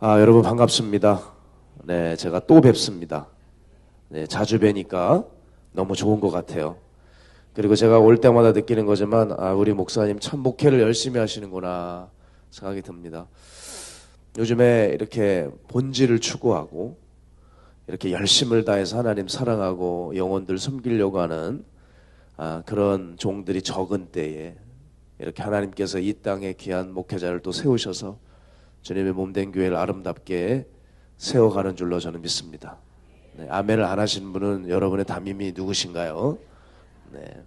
여러분 반갑습니다. 네, 제가 또 뵙습니다. 네, 자주 뵈니까 너무 좋은 것 같아요. 그리고 제가 올 때마다 느끼는 거지만, 우리 목사님 참 목회를 열심히 하시는구나 생각이 듭니다. 요즘에 이렇게 본질을 추구하고, 이렇게 열심을 다해서 하나님 사랑하고 영혼들 섬기려고 하는 그런 종들이 적은 때에 이렇게 하나님께서 이 땅에 귀한 목회자를 또 세우셔서 주님의 몸된 교회를 아름답게 세워가는 줄로 저는 믿습니다. 네, 아멘을 안 하신 분은 여러분의 담임이 누구신가요? 네.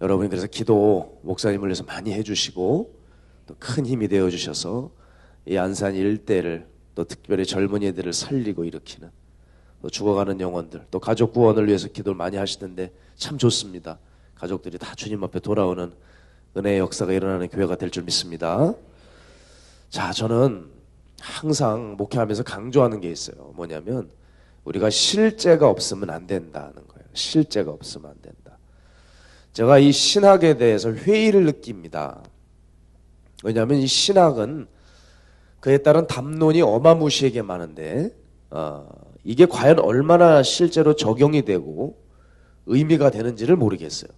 여러분이 그래서 기도 목사님을 위해서 많이 해주시고 또 큰 힘이 되어주셔서 이 안산 일대를 또 특별히 젊은이들을 살리고 일으키는 또 죽어가는 영혼들 또 가족 구원을 위해서 기도를 많이 하시던데 참 좋습니다. 가족들이 다 주님 앞에 돌아오는 은혜의 역사가 일어나는 교회가 될 줄 믿습니다. 자, 저는 항상 목회하면서 강조하는 게 있어요. 뭐냐면 우리가 실제가 없으면 안 된다는 거예요. 실제가 없으면 안 된다. 제가 이 신학에 대해서 회의를 느낍니다. 왜냐하면 이 신학은 그에 따른 담론이 어마무시하게 많은데 이게 과연 얼마나 실제로 적용이 되고 의미가 되는지를 모르겠어요.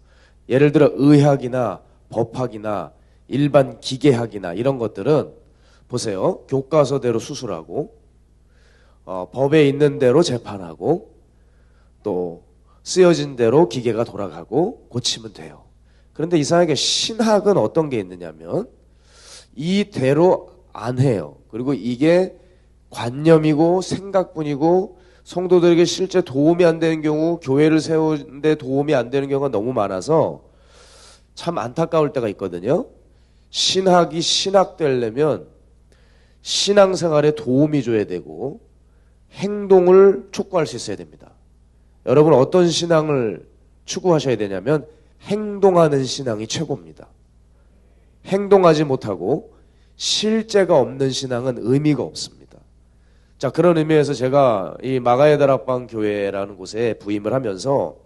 예를 들어 의학이나 법학이나 일반 기계학이나 이런 것들은 보세요. 교과서대로 수술하고 법에 있는 대로 재판하고 또 쓰여진 대로 기계가 돌아가고 고치면 돼요. 그런데 이상하게 신학은 어떤 게 있느냐면 이대로 안 해요. 그리고 이게 관념이고 생각뿐이고 성도들에게 실제 도움이 안 되는 경우, 교회를 세우는데 도움이 안 되는 경우가 너무 많아서 참 안타까울 때가 있거든요. 신학이 신학되려면 신앙생활에 도움이 줘야 되고 행동을 촉구할 수 있어야 됩니다. 여러분 어떤 신앙을 추구하셔야 되냐면 행동하는 신앙이 최고입니다. 행동하지 못하고 실제가 없는 신앙은 의미가 없습니다. 자, 그런 의미에서 제가 이 마가의 다락방 교회라는 곳에 부임을 하면서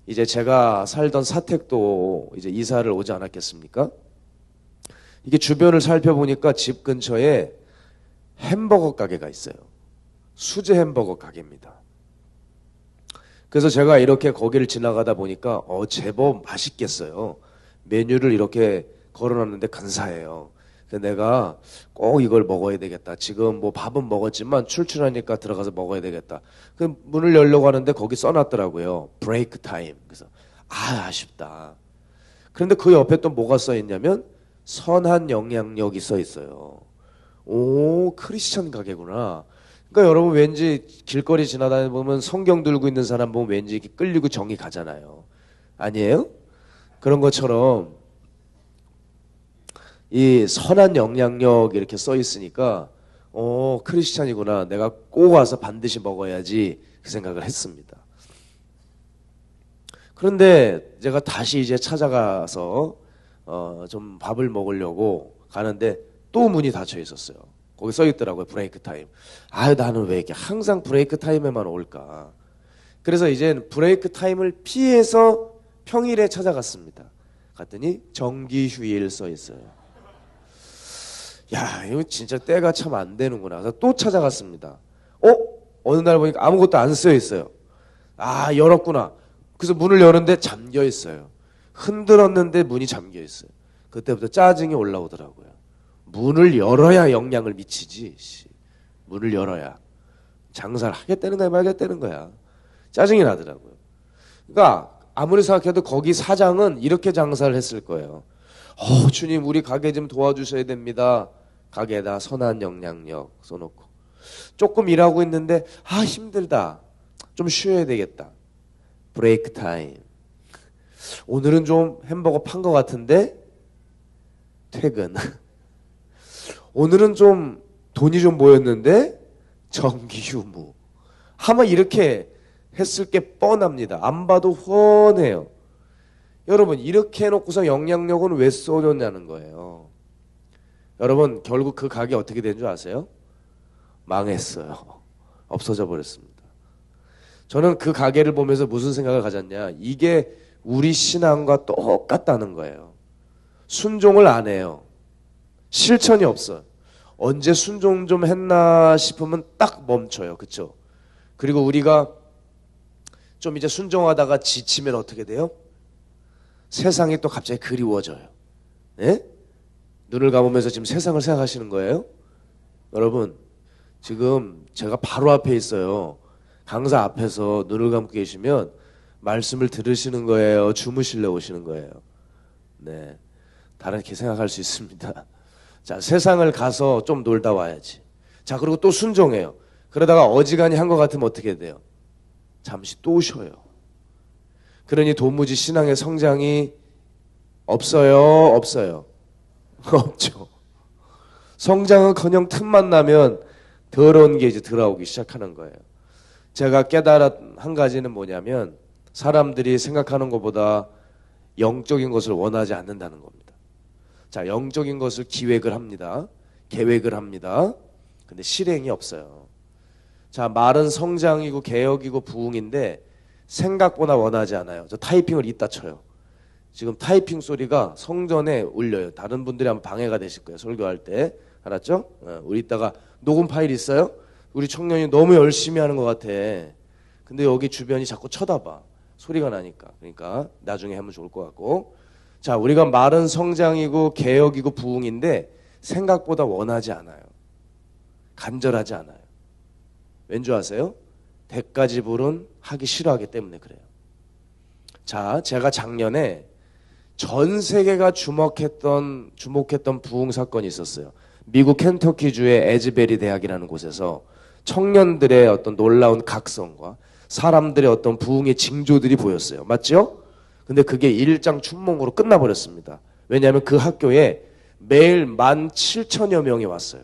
이제 제가 살던 사택도 이제 이사를 오지 않았겠습니까? 이게 주변을 살펴보니까 집 근처에 햄버거 가게가 있어요. 수제 햄버거 가게입니다. 그래서 제가 이렇게 거기를 지나가다 보니까 제법 맛있겠어요. 메뉴를 이렇게 걸어놨는데 근사해요. 그래서 내가 꼭 이걸 먹어야 되겠다. 지금 뭐 밥은 먹었지만 출출하니까 들어가서 먹어야 되겠다. 그 문을 열려고 하는데 거기 써놨더라고요. 브레이크 타임. 그래서 아쉽다. 그런데 그 옆에 또 뭐가 써있냐면 선한 영향력이 써있어요. 오, 크리스천 가게구나. 그러니까 여러분 왠지 길거리 지나다니다 보면 성경 들고 있는 사람 보면 왠지 이렇게 끌리고 정이 가잖아요. 아니에요? 그런 것처럼 이 선한 영향력 이렇게 써 있으니까 크리스찬이구나. 내가 꼭 와서 반드시 먹어야지 그 생각을 했습니다. 그런데 제가 다시 이제 찾아가서 좀 밥을 먹으려고 가는데 또 문이 닫혀 있었어요. 거기 써 있더라고요. 브레이크 타임. 나는 왜 이렇게 항상 브레이크 타임에만 올까? 그래서 이젠 브레이크 타임을 피해서 평일에 찾아갔습니다. 갔더니 정기 휴일 써 있어요. 야, 이거 진짜 때가 참 안 되는구나. 그래서 또 찾아갔습니다. 어느 날 보니까 아무것도 안 쓰여 있어요. 열었구나. 그래서 문을 여는데 잠겨 있어요. 흔들었는데 문이 잠겨 있어요. 그때부터 짜증이 올라오더라고요. 문을 열어야 영향을 미치지. 문을 열어야 장사를 하겠다는 거야 말겠다는 거야. 짜증이 나더라고요. 그러니까 아무리 생각해도 거기 사장은 이렇게 장사를 했을 거예요. 주님 우리 가게 좀 도와주셔야 됩니다. 가게에다 선한 영향력 써놓고 조금 일하고 있는데 힘들다. 좀 쉬어야 되겠다. 브레이크 타임. 오늘은 좀 햄버거 판 것 같은데 퇴근. 오늘은 좀 돈이 좀 모였는데 정기 휴무. 아마 이렇게 했을 게 뻔합니다. 안 봐도 훤해요. 여러분 이렇게 해놓고서 영향력은 왜 쏘졌냐는 거예요. 여러분 결국 그 가게 어떻게 된 줄 아세요? 망했어요. 없어져 버렸습니다. 저는 그 가게를 보면서 무슨 생각을 가졌냐. 이게 우리 신앙과 똑같다는 거예요. 순종을 안 해요. 실천이 없어요. 언제 순종 좀 했나 싶으면 딱 멈춰요. 그쵸? 그리고 우리가 좀 이제 순종하다가 지치면 어떻게 돼요? 세상이 또 갑자기 그리워져요. 예? 눈을 감으면서 지금 세상을 생각하시는 거예요? 여러분, 지금 제가 바로 앞에 있어요. 강사 앞에서 눈을 감고 계시면 말씀을 들으시는 거예요? 주무실래 오시는 거예요? 네. 다르게 생각할 수 있습니다. 자, 세상을 가서 좀 놀다 와야지. 자, 그리고 또 순종해요. 그러다가 어지간히 한 것 같으면 어떻게 돼요? 잠시 또 쉬어요. 그러니 도무지 신앙의 성장이 없어요? 없어요? 없죠. 성장은커녕 틈만 나면 더러운 게 이제 들어오기 시작하는 거예요. 제가 깨달은 한 가지는 뭐냐면 사람들이 생각하는 것보다 영적인 것을 원하지 않는다는 겁니다. 자, 영적인 것을 기획을 합니다. 계획을 합니다. 근데 실행이 없어요. 자, 말은 성장이고 개혁이고 부흥인데 생각보다 원하지 않아요. 저 타이핑을 이따 쳐요. 지금 타이핑 소리가 성전에 울려요. 다른 분들이 한번 방해가 되실 거예요. 설교할 때. 알았죠? 우리 이따가 녹음 파일 있어요? 우리 청년이 너무 열심히 하는 것 같아. 근데 여기 주변이 자꾸 쳐다봐. 소리가 나니까. 그러니까 나중에 하면 좋을 것 같고. 자, 우리가 말은 성장이고 개혁이고 부흥인데 생각보다 원하지 않아요. 간절하지 않아요. 왠 줄 아세요? 대가지불은 하기 싫어하기 때문에 그래요. 자, 제가 작년에 전 세계가 주목했던 부흥 사건이 있었어요. 미국 켄터키주의 에즈베리 대학이라는 곳에서 청년들의 어떤 놀라운 각성과 사람들의 어떤 부흥의 징조들이 보였어요. 맞죠? 근데 그게 일장춘몽으로 끝나버렸습니다. 왜냐하면 그 학교에 매일 17,000여 명이 왔어요.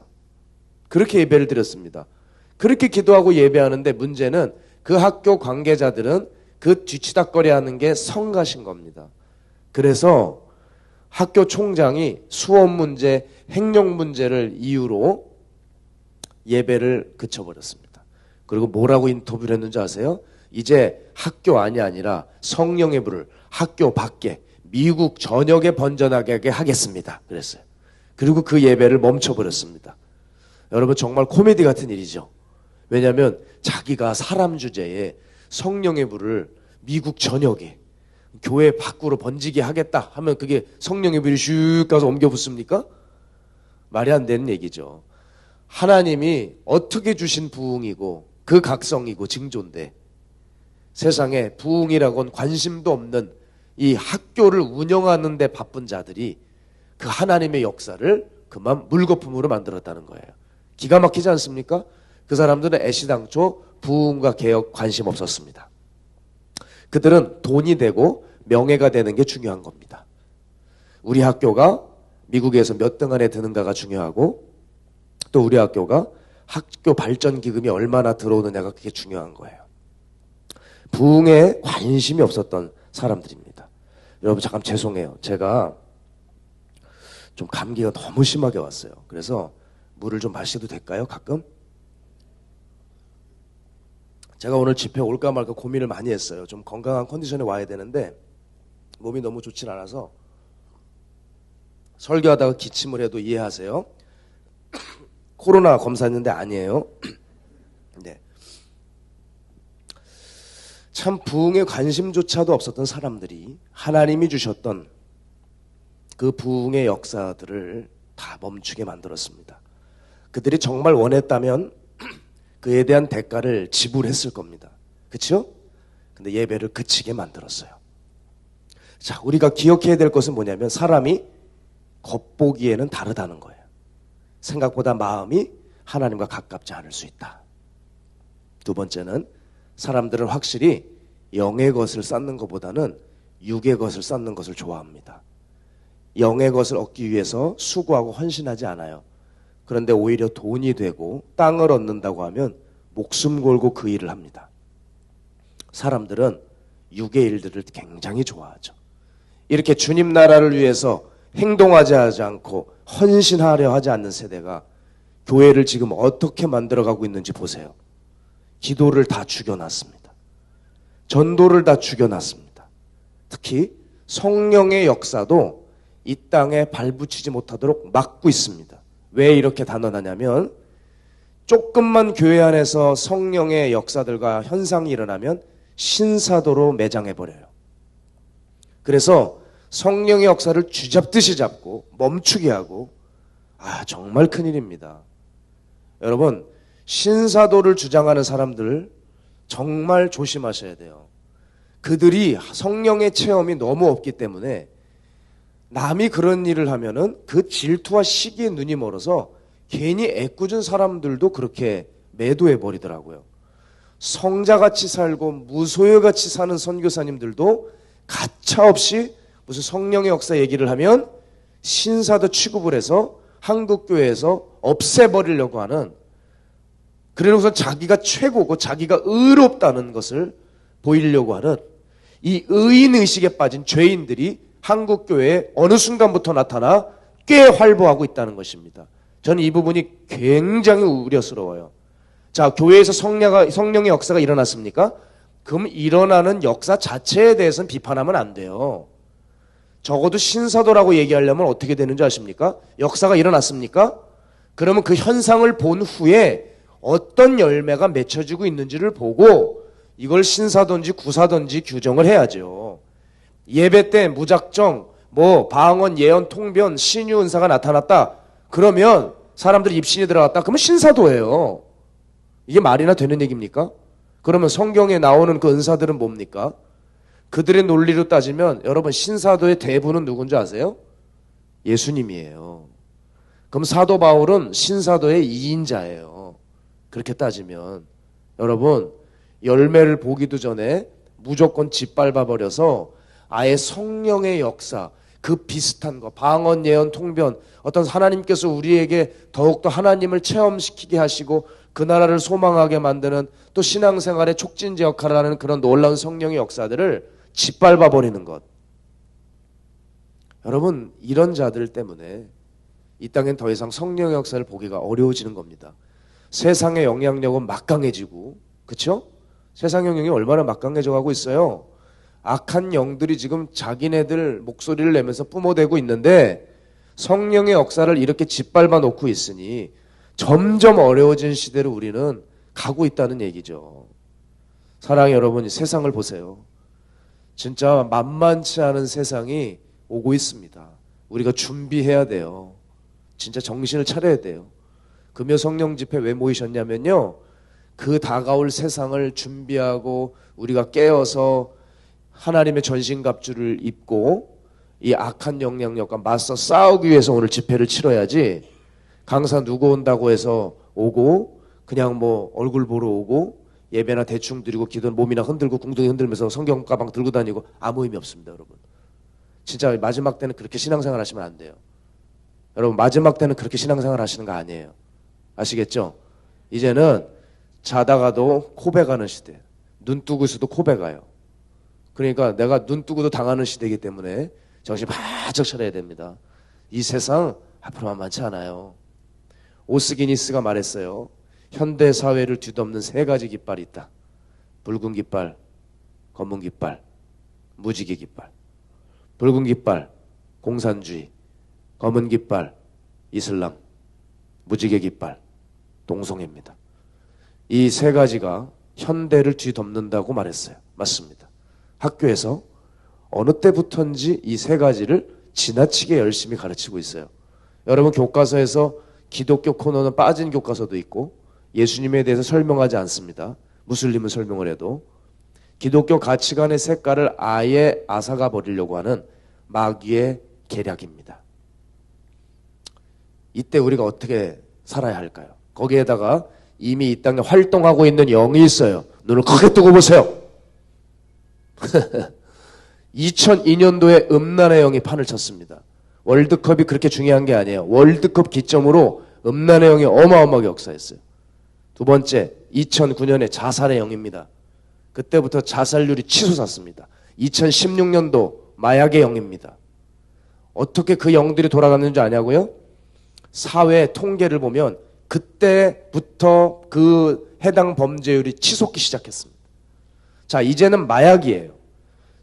그렇게 예배를 드렸습니다. 그렇게 기도하고 예배하는데 문제는 그 학교 관계자들은 그 뒤치다거리하는 게 성가신 겁니다. 그래서 학교 총장이 수업 문제, 행정 문제를 이유로 예배를 그쳐버렸습니다. 그리고 뭐라고 인터뷰를 했는지 아세요? 이제 학교 안이 아니라 성령의 불을 학교 밖에 미국 전역에 번져나게 하겠습니다. 그랬어요. 그리고 그 예배를 멈춰버렸습니다. 여러분 정말 코미디 같은 일이죠. 왜냐하면 자기가 사람 주제에 성령의 불을 미국 전역에 교회 밖으로 번지게 하겠다 하면 그게 성령의 불이 슉 가서 옮겨 붙습니까? 말이 안 되는 얘기죠. 하나님이 어떻게 주신 부흥이고 그 각성이고 징조인데 세상에 부흥이라고는 관심도 없는 이 학교를 운영하는 데 바쁜 자들이 그 하나님의 역사를 그만 물거품으로 만들었다는 거예요. 기가 막히지 않습니까? 그 사람들은 애시당초 부흥과 개혁 관심 없었습니다. 그들은 돈이 되고 명예가 되는 게 중요한 겁니다. 우리 학교가 미국에서 몇 등 안에 드는가가 중요하고 또 우리 학교가 학교 발전 기금이 얼마나 들어오느냐가 그게 중요한 거예요. 부흥에 관심이 없었던 사람들입니다. 여러분 잠깐 죄송해요. 제가 좀 감기가 너무 심하게 왔어요. 그래서 물을 좀 마셔도 될까요? 가끔? 제가 오늘 집회 올까 말까 고민을 많이 했어요. 좀 건강한 컨디션에 와야 되는데 몸이 너무 좋진 않아서 설교하다가 기침을 해도 이해하세요. 코로나 검사했는데 아니에요. 네. 참 부흥에 관심조차도 없었던 사람들이 하나님이 주셨던 그 부흥의 역사들을 다 멈추게 만들었습니다. 그들이 정말 원했다면 그에 대한 대가를 지불했을 겁니다. 그렇죠? 근데 예배를 그치게 만들었어요. 자, 우리가 기억해야 될 것은 뭐냐면 사람이 겉보기에는 다르다는 거예요. 생각보다 마음이 하나님과 가깝지 않을 수 있다. 두 번째는 사람들은 확실히 영의 것을 쌓는 것보다는 육의 것을 쌓는 것을 좋아합니다. 영의 것을 얻기 위해서 수고하고 헌신하지 않아요. 그런데 오히려 돈이 되고 땅을 얻는다고 하면 목숨 걸고 그 일을 합니다. 사람들은 육의 일들을 굉장히 좋아하죠. 이렇게 주님 나라를 위해서 행동하지 않고 헌신하려 하지 않는 세대가 교회를 지금 어떻게 만들어가고 있는지 보세요. 기도를 다 죽여놨습니다. 전도를 다 죽여놨습니다. 특히 성령의 역사도 이 땅에 발붙이지 못하도록 막고 있습니다. 왜 이렇게 단언하냐면 조금만 교회 안에서 성령의 역사들과 현상이 일어나면 신사도로 매장해버려요. 그래서 성령의 역사를 쥐잡듯이 잡고 멈추게 하고 정말 큰일입니다. 여러분, 신사도를 주장하는 사람들 정말 조심하셔야 돼요. 그들이 성령의 체험이 너무 없기 때문에 남이 그런 일을 하면은 그 질투와 시기에 눈이 멀어서 괜히 애꿎은 사람들도 그렇게 매도해 버리더라고요. 성자같이 살고 무소유같이 사는 선교사님들도 가차없이 무슨 성령의 역사 얘기를 하면 신사도 취급을 해서 한국교회에서 없애버리려고 하는, 그래서 자기가 최고고 자기가 의롭다는 것을 보이려고 하는 이 의인의식에 빠진 죄인들이 한국교회에 어느 순간부터 나타나 꽤 활보하고 있다는 것입니다. 저는 이 부분이 굉장히 우려스러워요. 자, 교회에서 성령의 역사가 일어났습니까? 그럼 일어나는 역사 자체에 대해서는 비판하면 안 돼요. 적어도 신사도라고 얘기하려면 어떻게 되는지 아십니까? 역사가 일어났습니까? 그러면 그 현상을 본 후에 어떤 열매가 맺혀지고 있는지를 보고 이걸 신사든지 구사든지 규정을 해야죠. 예배 때 무작정 방언, 예언, 통변, 신유 은사가 나타났다. 그러면 사람들이 입신이 들어갔다. 그러면 신사도예요. 이게 말이나 되는 얘기입니까? 그러면 성경에 나오는 그 은사들은 뭡니까? 그들의 논리로 따지면 여러분 신사도의 대부는 누군지 아세요? 예수님이에요. 그럼 사도 바울은 신사도의 2인자예요. 그렇게 따지면 여러분 열매를 보기도 전에 무조건 짓밟아 버려서 아예 성령의 역사, 그 비슷한 거, 방언, 예언, 통변, 어떤 하나님께서 우리에게 더욱더 하나님을 체험시키게 하시고 그 나라를 소망하게 만드는 또 신앙생활의 촉진제 역할을 하는 그런 놀라운 성령의 역사들을 짓밟아 버리는 것. 여러분, 이런 자들 때문에 이 땅엔 더 이상 성령의 역사를 보기가 어려워지는 겁니다. 세상의 영향력은 막강해지고, 그렇죠? 세상 영향이 얼마나 막강해져 가고 있어요. 악한 영들이 지금 자기네들 목소리를 내면서 뿜어대고 있는데 성령의 역사를 이렇게 짓밟아 놓고 있으니 점점 어려워진 시대로 우리는 가고 있다는 얘기죠. 사랑하는 여러분, 세상을 보세요. 진짜 만만치 않은 세상이 오고 있습니다. 우리가 준비해야 돼요. 진짜 정신을 차려야 돼요. 금요 성령 집회 왜 모이셨냐면요, 그 다가올 세상을 준비하고 우리가 깨어서 하나님의 전신갑주를 입고 이 악한 영향력과 맞서 싸우기 위해서 오늘 집회를 치러야지, 강사 누구 온다고 해서 오고 그냥 얼굴 보러 오고 예배나 대충 드리고 기도는 몸이나 흔들고 궁둥이 흔들면서 성경 가방 들고 다니고 아무 의미 없습니다. 여러분, 진짜 마지막 때는 그렇게 신앙생활 하시면 안 돼요. 여러분, 마지막 때는 그렇게 신앙생활 하시는 거 아니에요. 아시겠죠? 이제는 자다가도 코베가는 시대, 눈 뜨고 있어도 코베가요. 그러니까 내가 눈 뜨고도 당하는 시대이기 때문에 정신 바짝 차려야 됩니다. 이 세상 앞으로 만만치 않아요. 오스기니스가 말했어요. 현대 사회를 뒤덮는 3가지 깃발이 있다. 붉은 깃발, 검은 깃발, 무지개 깃발. 붉은 깃발, 공산주의. 검은 깃발, 이슬람. 무지개 깃발, 동성애입니다. 이 3가지가 현대를 뒤덮는다고 말했어요. 맞습니다. 학교에서 어느 때부터인지 이 3가지를 지나치게 열심히 가르치고 있어요. 여러분, 교과서에서 기독교 코너는 빠진 교과서도 있고 예수님에 대해서 설명하지 않습니다. 무슬림은 설명을 해도 기독교 가치관의 색깔을 아예 앗아가 버리려고 하는 마귀의 계략입니다. 이때 우리가 어떻게 살아야 할까요? 거기에다가 이미 이 땅에 활동하고 있는 영이 있어요. 눈을 크게 뜨고 보세요. 2002년도에 음란의 영이 판을 쳤습니다. 월드컵이 그렇게 중요한 게 아니에요. 월드컵 기점으로 음란의 영이 어마어마하게 역사했어요. 두 번째, 2009년에 자살의 영입니다. 그때부터 자살률이 치솟았습니다. 2016년도 마약의 영입니다. 어떻게 그 영들이 돌아갔는지 아냐고요? 사회 통계를 보면 그때부터 그 해당 범죄율이 치솟기 시작했습니다. 자, 이제는 마약이에요.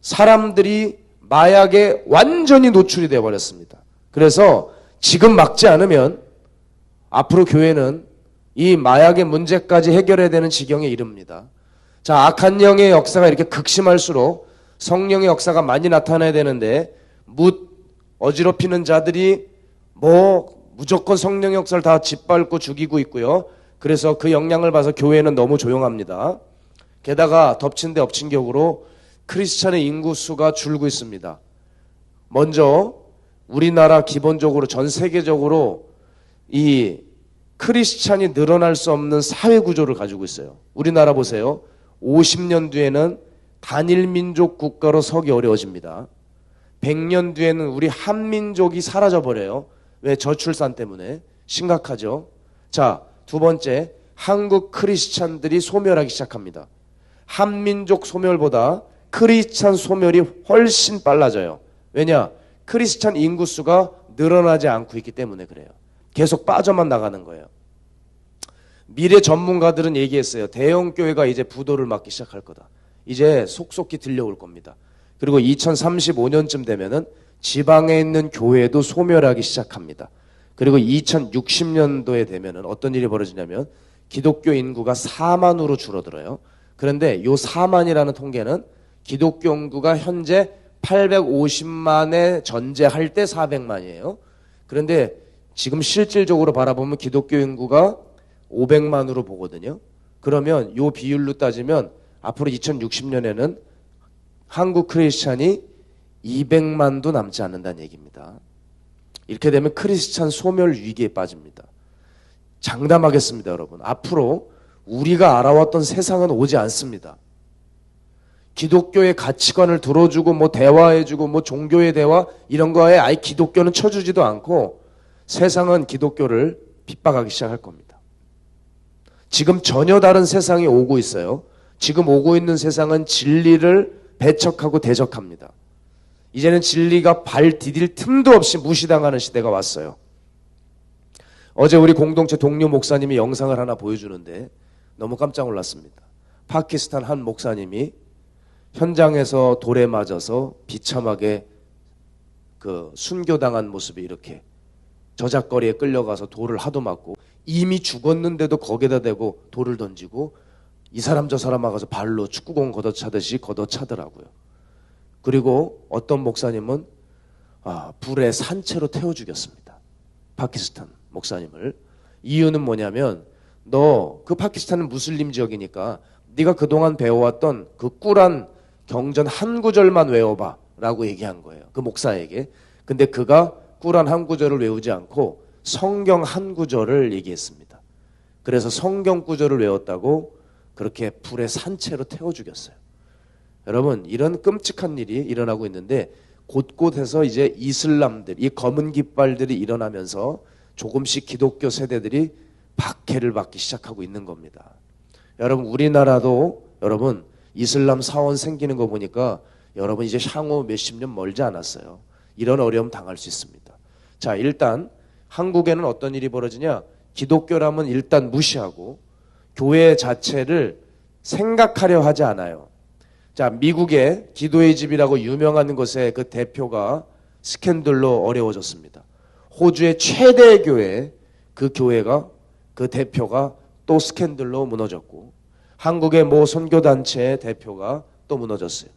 사람들이 마약에 완전히 노출이 되어버렸습니다. 그래서 지금 막지 않으면 앞으로 교회는 이 마약의 문제까지 해결해야 되는 지경에 이릅니다. 자, 악한 영의 역사가 이렇게 극심할수록 성령의 역사가 많이 나타나야 되는데 어지럽히는 자들이 무조건 성령의 역사를 다 짓밟고 죽이고 있고요. 그래서 그 영향을 봐서 교회는 너무 조용합니다. 게다가 덮친 데 엎친 격으로 크리스찬의 인구수가 줄고 있습니다. 먼저 우리나라 기본적으로 전 세계적으로 이 크리스찬이 늘어날 수 없는 사회 구조를 가지고 있어요. 우리나라 보세요. 50년 뒤에는 단일 민족 국가로 서기 어려워집니다. 100년 뒤에는 우리 한민족이 사라져버려요. 왜? 저출산 때문에. 심각하죠. 자, 두 번째, 한국 크리스찬들이 소멸하기 시작합니다. 한민족 소멸보다 크리스찬 소멸이 훨씬 빨라져요. 왜냐? 크리스찬 인구수가 늘어나지 않고 있기 때문에 그래요. 계속 빠져만 나가는 거예요. 미래 전문가들은 얘기했어요. 대형 교회가 이제 부도를 맞기 시작할 거다. 이제 속속히 들려올 겁니다. 그리고 2035년쯤 되면은 지방에 있는 교회도 소멸하기 시작합니다. 그리고 2060년도에 되면은 어떤 일이 벌어지냐면 기독교 인구가 4만으로 줄어들어요. 그런데 요 4만이라는 통계는 기독교 인구가 현재 850만에 전제할 때 400만이에요. 그런데 지금 실질적으로 바라보면 기독교 인구가 500만으로 보거든요. 그러면 요 비율로 따지면 앞으로 2060년에는 한국 크리스찬이 200만도 남지 않는다는 얘기입니다. 이렇게 되면 크리스찬 소멸 위기에 빠집니다. 장담하겠습니다, 여러분. 앞으로 우리가 알아왔던 세상은 오지 않습니다. 기독교의 가치관을 들어주고 대화해주고 종교의 대화 이런 거에 아예 기독교는 쳐주지도 않고 세상은 기독교를 핍박하기 시작할 겁니다. 지금 전혀 다른 세상이 오고 있어요. 지금 오고 있는 세상은 진리를 배척하고 대적합니다. 이제는 진리가 발 디딜 틈도 없이 무시당하는 시대가 왔어요. 어제 우리 공동체 동료 목사님이 영상을 하나 보여주는데 너무 깜짝 놀랐습니다. 파키스탄 한 목사님이 현장에서 돌에 맞아서 비참하게 순교당한 모습이 이렇게 저작거리에 끌려가서 돌을 하도 맞고 이미 죽었는데도 거기다 대고 돌을 던지고 이 사람 저 사람 막아서 발로 축구공 걷어차듯이 걷어차더라고요. 그리고 어떤 목사님은 불에 산채로 태워 죽였습니다. 파키스탄 목사님을. 이유는 뭐냐면 너 그 파키스탄은 무슬림 지역이니까 네가 그동안 배워왔던 그 꿀한 경전 한 구절만 외워봐 라고 얘기한 거예요. 그 목사에게. 근데 그가 꿀한 한 구절을 외우지 않고 성경 한 구절을 얘기했습니다. 그래서 성경 구절을 외웠다고 그렇게 불에 산채로 태워 죽였어요. 여러분, 이런 끔찍한 일이 일어나고 있는데 곳곳에서 이제 이슬람들, 이 검은 깃발들이 일어나면서 조금씩 기독교 세대들이 박해를 받기 시작하고 있는 겁니다. 여러분, 우리나라도 여러분 이슬람 사원 생기는 거 보니까 여러분 이제 향후 몇십 년 멀지 않았어요. 이런 어려움 당할 수 있습니다. 자, 일단 한국에는 어떤 일이 벌어지냐? 기독교라면 일단 무시하고 교회 자체를 생각하려 하지 않아요. 자, 미국의 기도의 집이라고 유명한 곳의 그 대표가 스캔들로 어려워졌습니다. 호주의 최대 교회, 그 교회가, 그 대표가 또 스캔들로 무너졌고, 한국의 모 선교단체의 대표가 또 무너졌어요.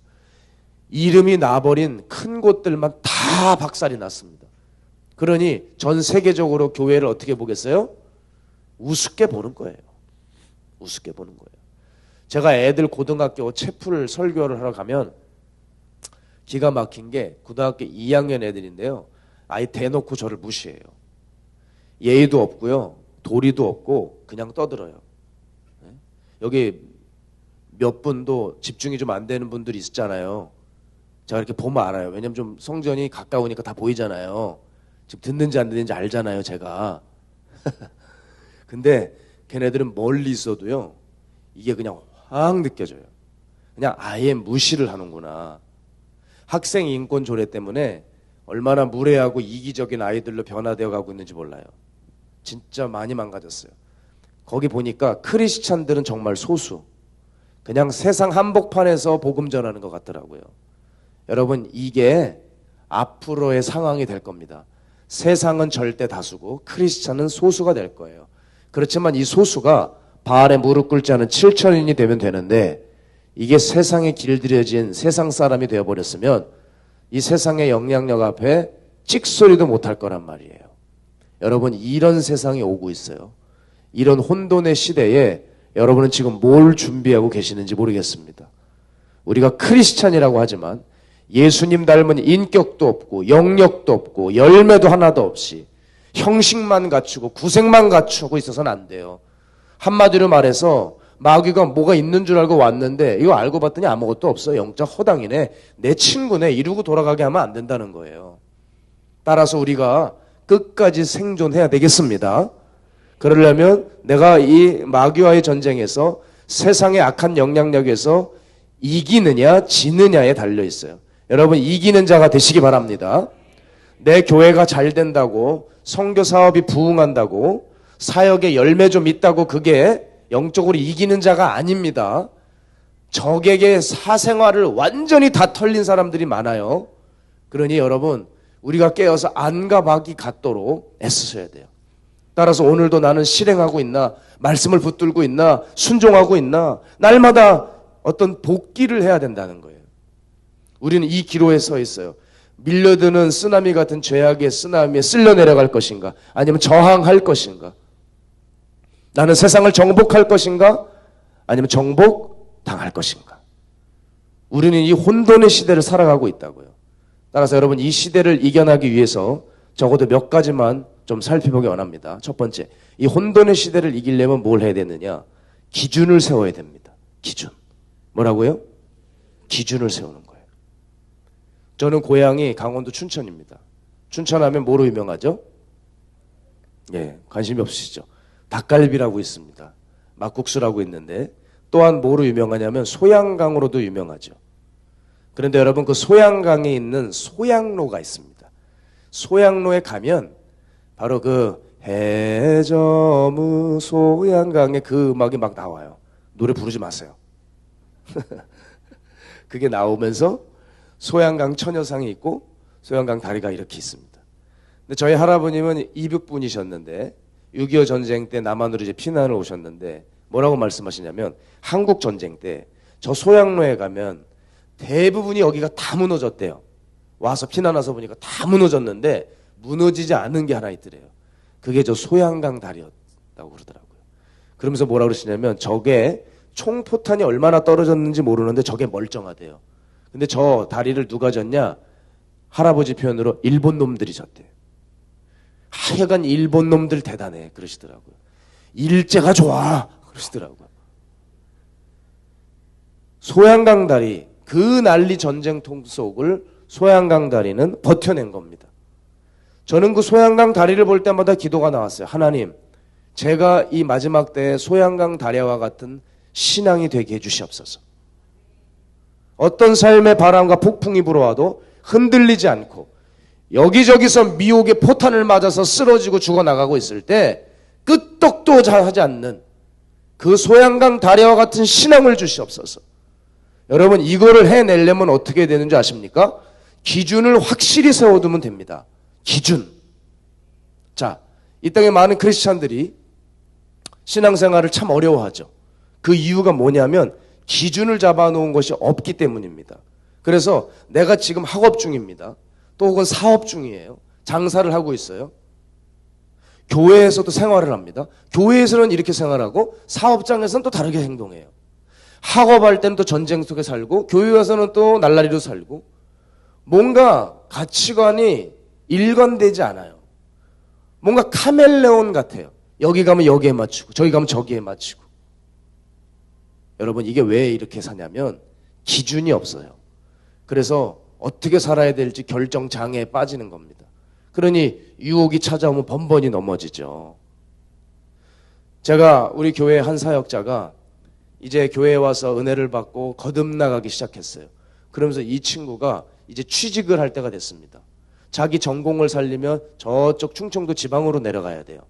이름이 나버린 큰 곳들만 다 박살이 났습니다. 그러니 전 세계적으로 교회를 어떻게 보겠어요? 우습게 보는 거예요. 우습게 보는 거예요. 제가 애들 고등학교 채플 설교를 하러 가면 기가 막힌 게 고등학교 2학년 애들인데요. 아예 대놓고 저를 무시해요. 예의도 없고요. 도리도 없고 그냥 떠들어요. 여기 몇 분도 집중이 좀 안 되는 분들이 있잖아요. 제가 이렇게 보면 알아요. 왜냐면 좀 성전이 가까우니까 다 보이잖아요. 지금 듣는지 안 듣는지 알잖아요, 제가. 근데 걔네들은 멀리 있어도요. 이게 그냥 확 느껴져요. 그냥 아예 무시를 하는구나. 학생 인권 조례 때문에 얼마나 무례하고 이기적인 아이들로 변화되어 가고 있는지 몰라요. 진짜 많이 망가졌어요. 거기 보니까 크리스찬들은 정말 소수. 그냥 세상 한복판에서 복음 전하는 것 같더라고요. 여러분, 이게 앞으로의 상황이 될 겁니다. 세상은 절대 다수고 크리스찬은 소수가 될 거예요. 그렇지만 이 소수가 바알에 무릎 꿇지 않은 7천인이 되면 되는데 이게 세상에 길들여진 세상 사람이 되어버렸으면 이 세상의 영향력 앞에 찍소리도 못할 거란 말이에요. 여러분, 이런 세상이 오고 있어요. 이런 혼돈의 시대에 여러분은 지금 뭘 준비하고 계시는지 모르겠습니다. 우리가 크리스찬이라고 하지만 예수님 닮은 인격도 없고 영역도 없고 열매도 하나도 없이 형식만 갖추고 구색만 갖추고 있어서는 안 돼요. 한마디로 말해서 마귀가 뭐가 있는 줄 알고 왔는데 이거 알고 봤더니 아무것도 없어. 영적 허당이네. 내 친구네. 이러고 돌아가게 하면 안 된다는 거예요. 따라서 우리가 끝까지 생존해야 되겠습니다. 그러려면 내가 이 마귀와의 전쟁에서 세상의 악한 영향력에서 이기느냐 지느냐에 달려 있어요. 여러분, 이기는 자가 되시기 바랍니다. 내 교회가 잘 된다고, 선교 사업이 부흥한다고, 사역에 열매 좀 있다고 그게 영적으로 이기는 자가 아닙니다. 적에게 사생활을 완전히 다 털린 사람들이 많아요. 그러니 여러분, 우리가 깨어서 안과 박이 같도록 애쓰셔야 돼요. 따라서 오늘도 나는 실행하고 있나, 말씀을 붙들고 있나, 순종하고 있나, 날마다 어떤 복기를 해야 된다는 거예요. 우리는 이 기로에 서 있어요. 밀려드는 쓰나미 같은 죄악의 쓰나미에 쓸려 내려갈 것인가, 아니면 저항할 것인가, 나는 세상을 정복할 것인가, 아니면 정복당할 것인가. 우리는 이 혼돈의 시대를 살아가고 있다고요. 따라서 여러분, 이 시대를 이겨나기 위해서 적어도 몇 가지만 좀 살펴보기 원합니다. 첫 번째, 이 혼돈의 시대를 이기려면 뭘 해야 되느냐? 기준을 세워야 됩니다. 기준. 뭐라고요? 기준을 세우는 거예요. 저는 고향이 강원도 춘천입니다. 춘천하면 뭐로 유명하죠? 예, 관심이 없으시죠? 닭갈비라고 있습니다. 막국수라고 있는데, 또한 뭐로 유명하냐면 소양강으로도 유명하죠. 그런데 여러분, 그 소양강에 있는 소양로가 있습니다. 소양로에 가면 바로 그 해저무 소양강의 그 음악이 막 나와요. 노래 부르지 마세요. 그게 나오면서 소양강 처녀상이 있고 소양강 다리가 이렇게 있습니다. 근데 저희 할아버님은 이북분이셨는데 6.25 전쟁 때 남한으로 이제 피난을 오셨는데 뭐라고 말씀하시냐면, 한국 전쟁 때 저 소양로에 가면 대부분이 여기가 다 무너졌대요. 와서 피난 와서 보니까 다 무너졌는데 무너지지 않은 게 하나 있더래요. 그게 저 소양강 다리였다고 그러더라고요. 그러면서 뭐라고 그러시냐면, 저게 총포탄이 얼마나 떨어졌는지 모르는데 저게 멀쩡하대요. 근데 저 다리를 누가 졌냐? 할아버지 표현으로 일본 놈들이 졌대요. 하여간 일본 놈들 대단해 그러시더라고요. 일제가 좋아 그러시더라고요. 소양강 다리, 그 난리 전쟁통 속을 소양강 다리는 버텨낸 겁니다. 저는 그 소양강 다리를 볼 때마다 기도가 나왔어요. 하나님, 제가 이 마지막 때에 소양강 다리와 같은 신앙이 되게 해주시옵소서. 어떤 삶의 바람과 폭풍이 불어와도 흔들리지 않고 여기저기서 미혹의 포탄을 맞아서 쓰러지고 죽어나가고 있을 때 끄떡도 하지 않는 그 소양강 다리와 같은 신앙을 주시옵소서. 여러분, 이거를 해내려면 어떻게 되는지 아십니까? 기준을 확실히 세워두면 됩니다. 기준. 자, 이 땅에 많은 크리스찬들이 신앙생활을 참 어려워하죠. 그 이유가 뭐냐면 기준을 잡아놓은 것이 없기 때문입니다. 그래서 내가 지금 학업 중입니다. 또 혹은 사업 중이에요. 장사를 하고 있어요. 교회에서도 생활을 합니다. 교회에서는 이렇게 생활하고 사업장에서는 또 다르게 행동해요. 학업할 때는 또 전쟁 속에 살고 교회에서는 또 날라리로 살고, 뭔가 가치관이 일관되지 않아요. 뭔가 카멜레온 같아요. 여기 가면 여기에 맞추고 저기 가면 저기에 맞추고. 여러분, 이게 왜 이렇게 사냐면 기준이 없어요. 그래서 어떻게 살아야 될지 결정장애에 빠지는 겁니다. 그러니 유혹이 찾아오면 번번이 넘어지죠. 제가 우리 교회 한 사역자가 이제 교회에 와서 은혜를 받고 거듭나가기 시작했어요. 그러면서 이 친구가 이제 취직을 할 때가 됐습니다. 자기 전공을 살리면 저쪽 충청도 지방으로 내려가야 돼요.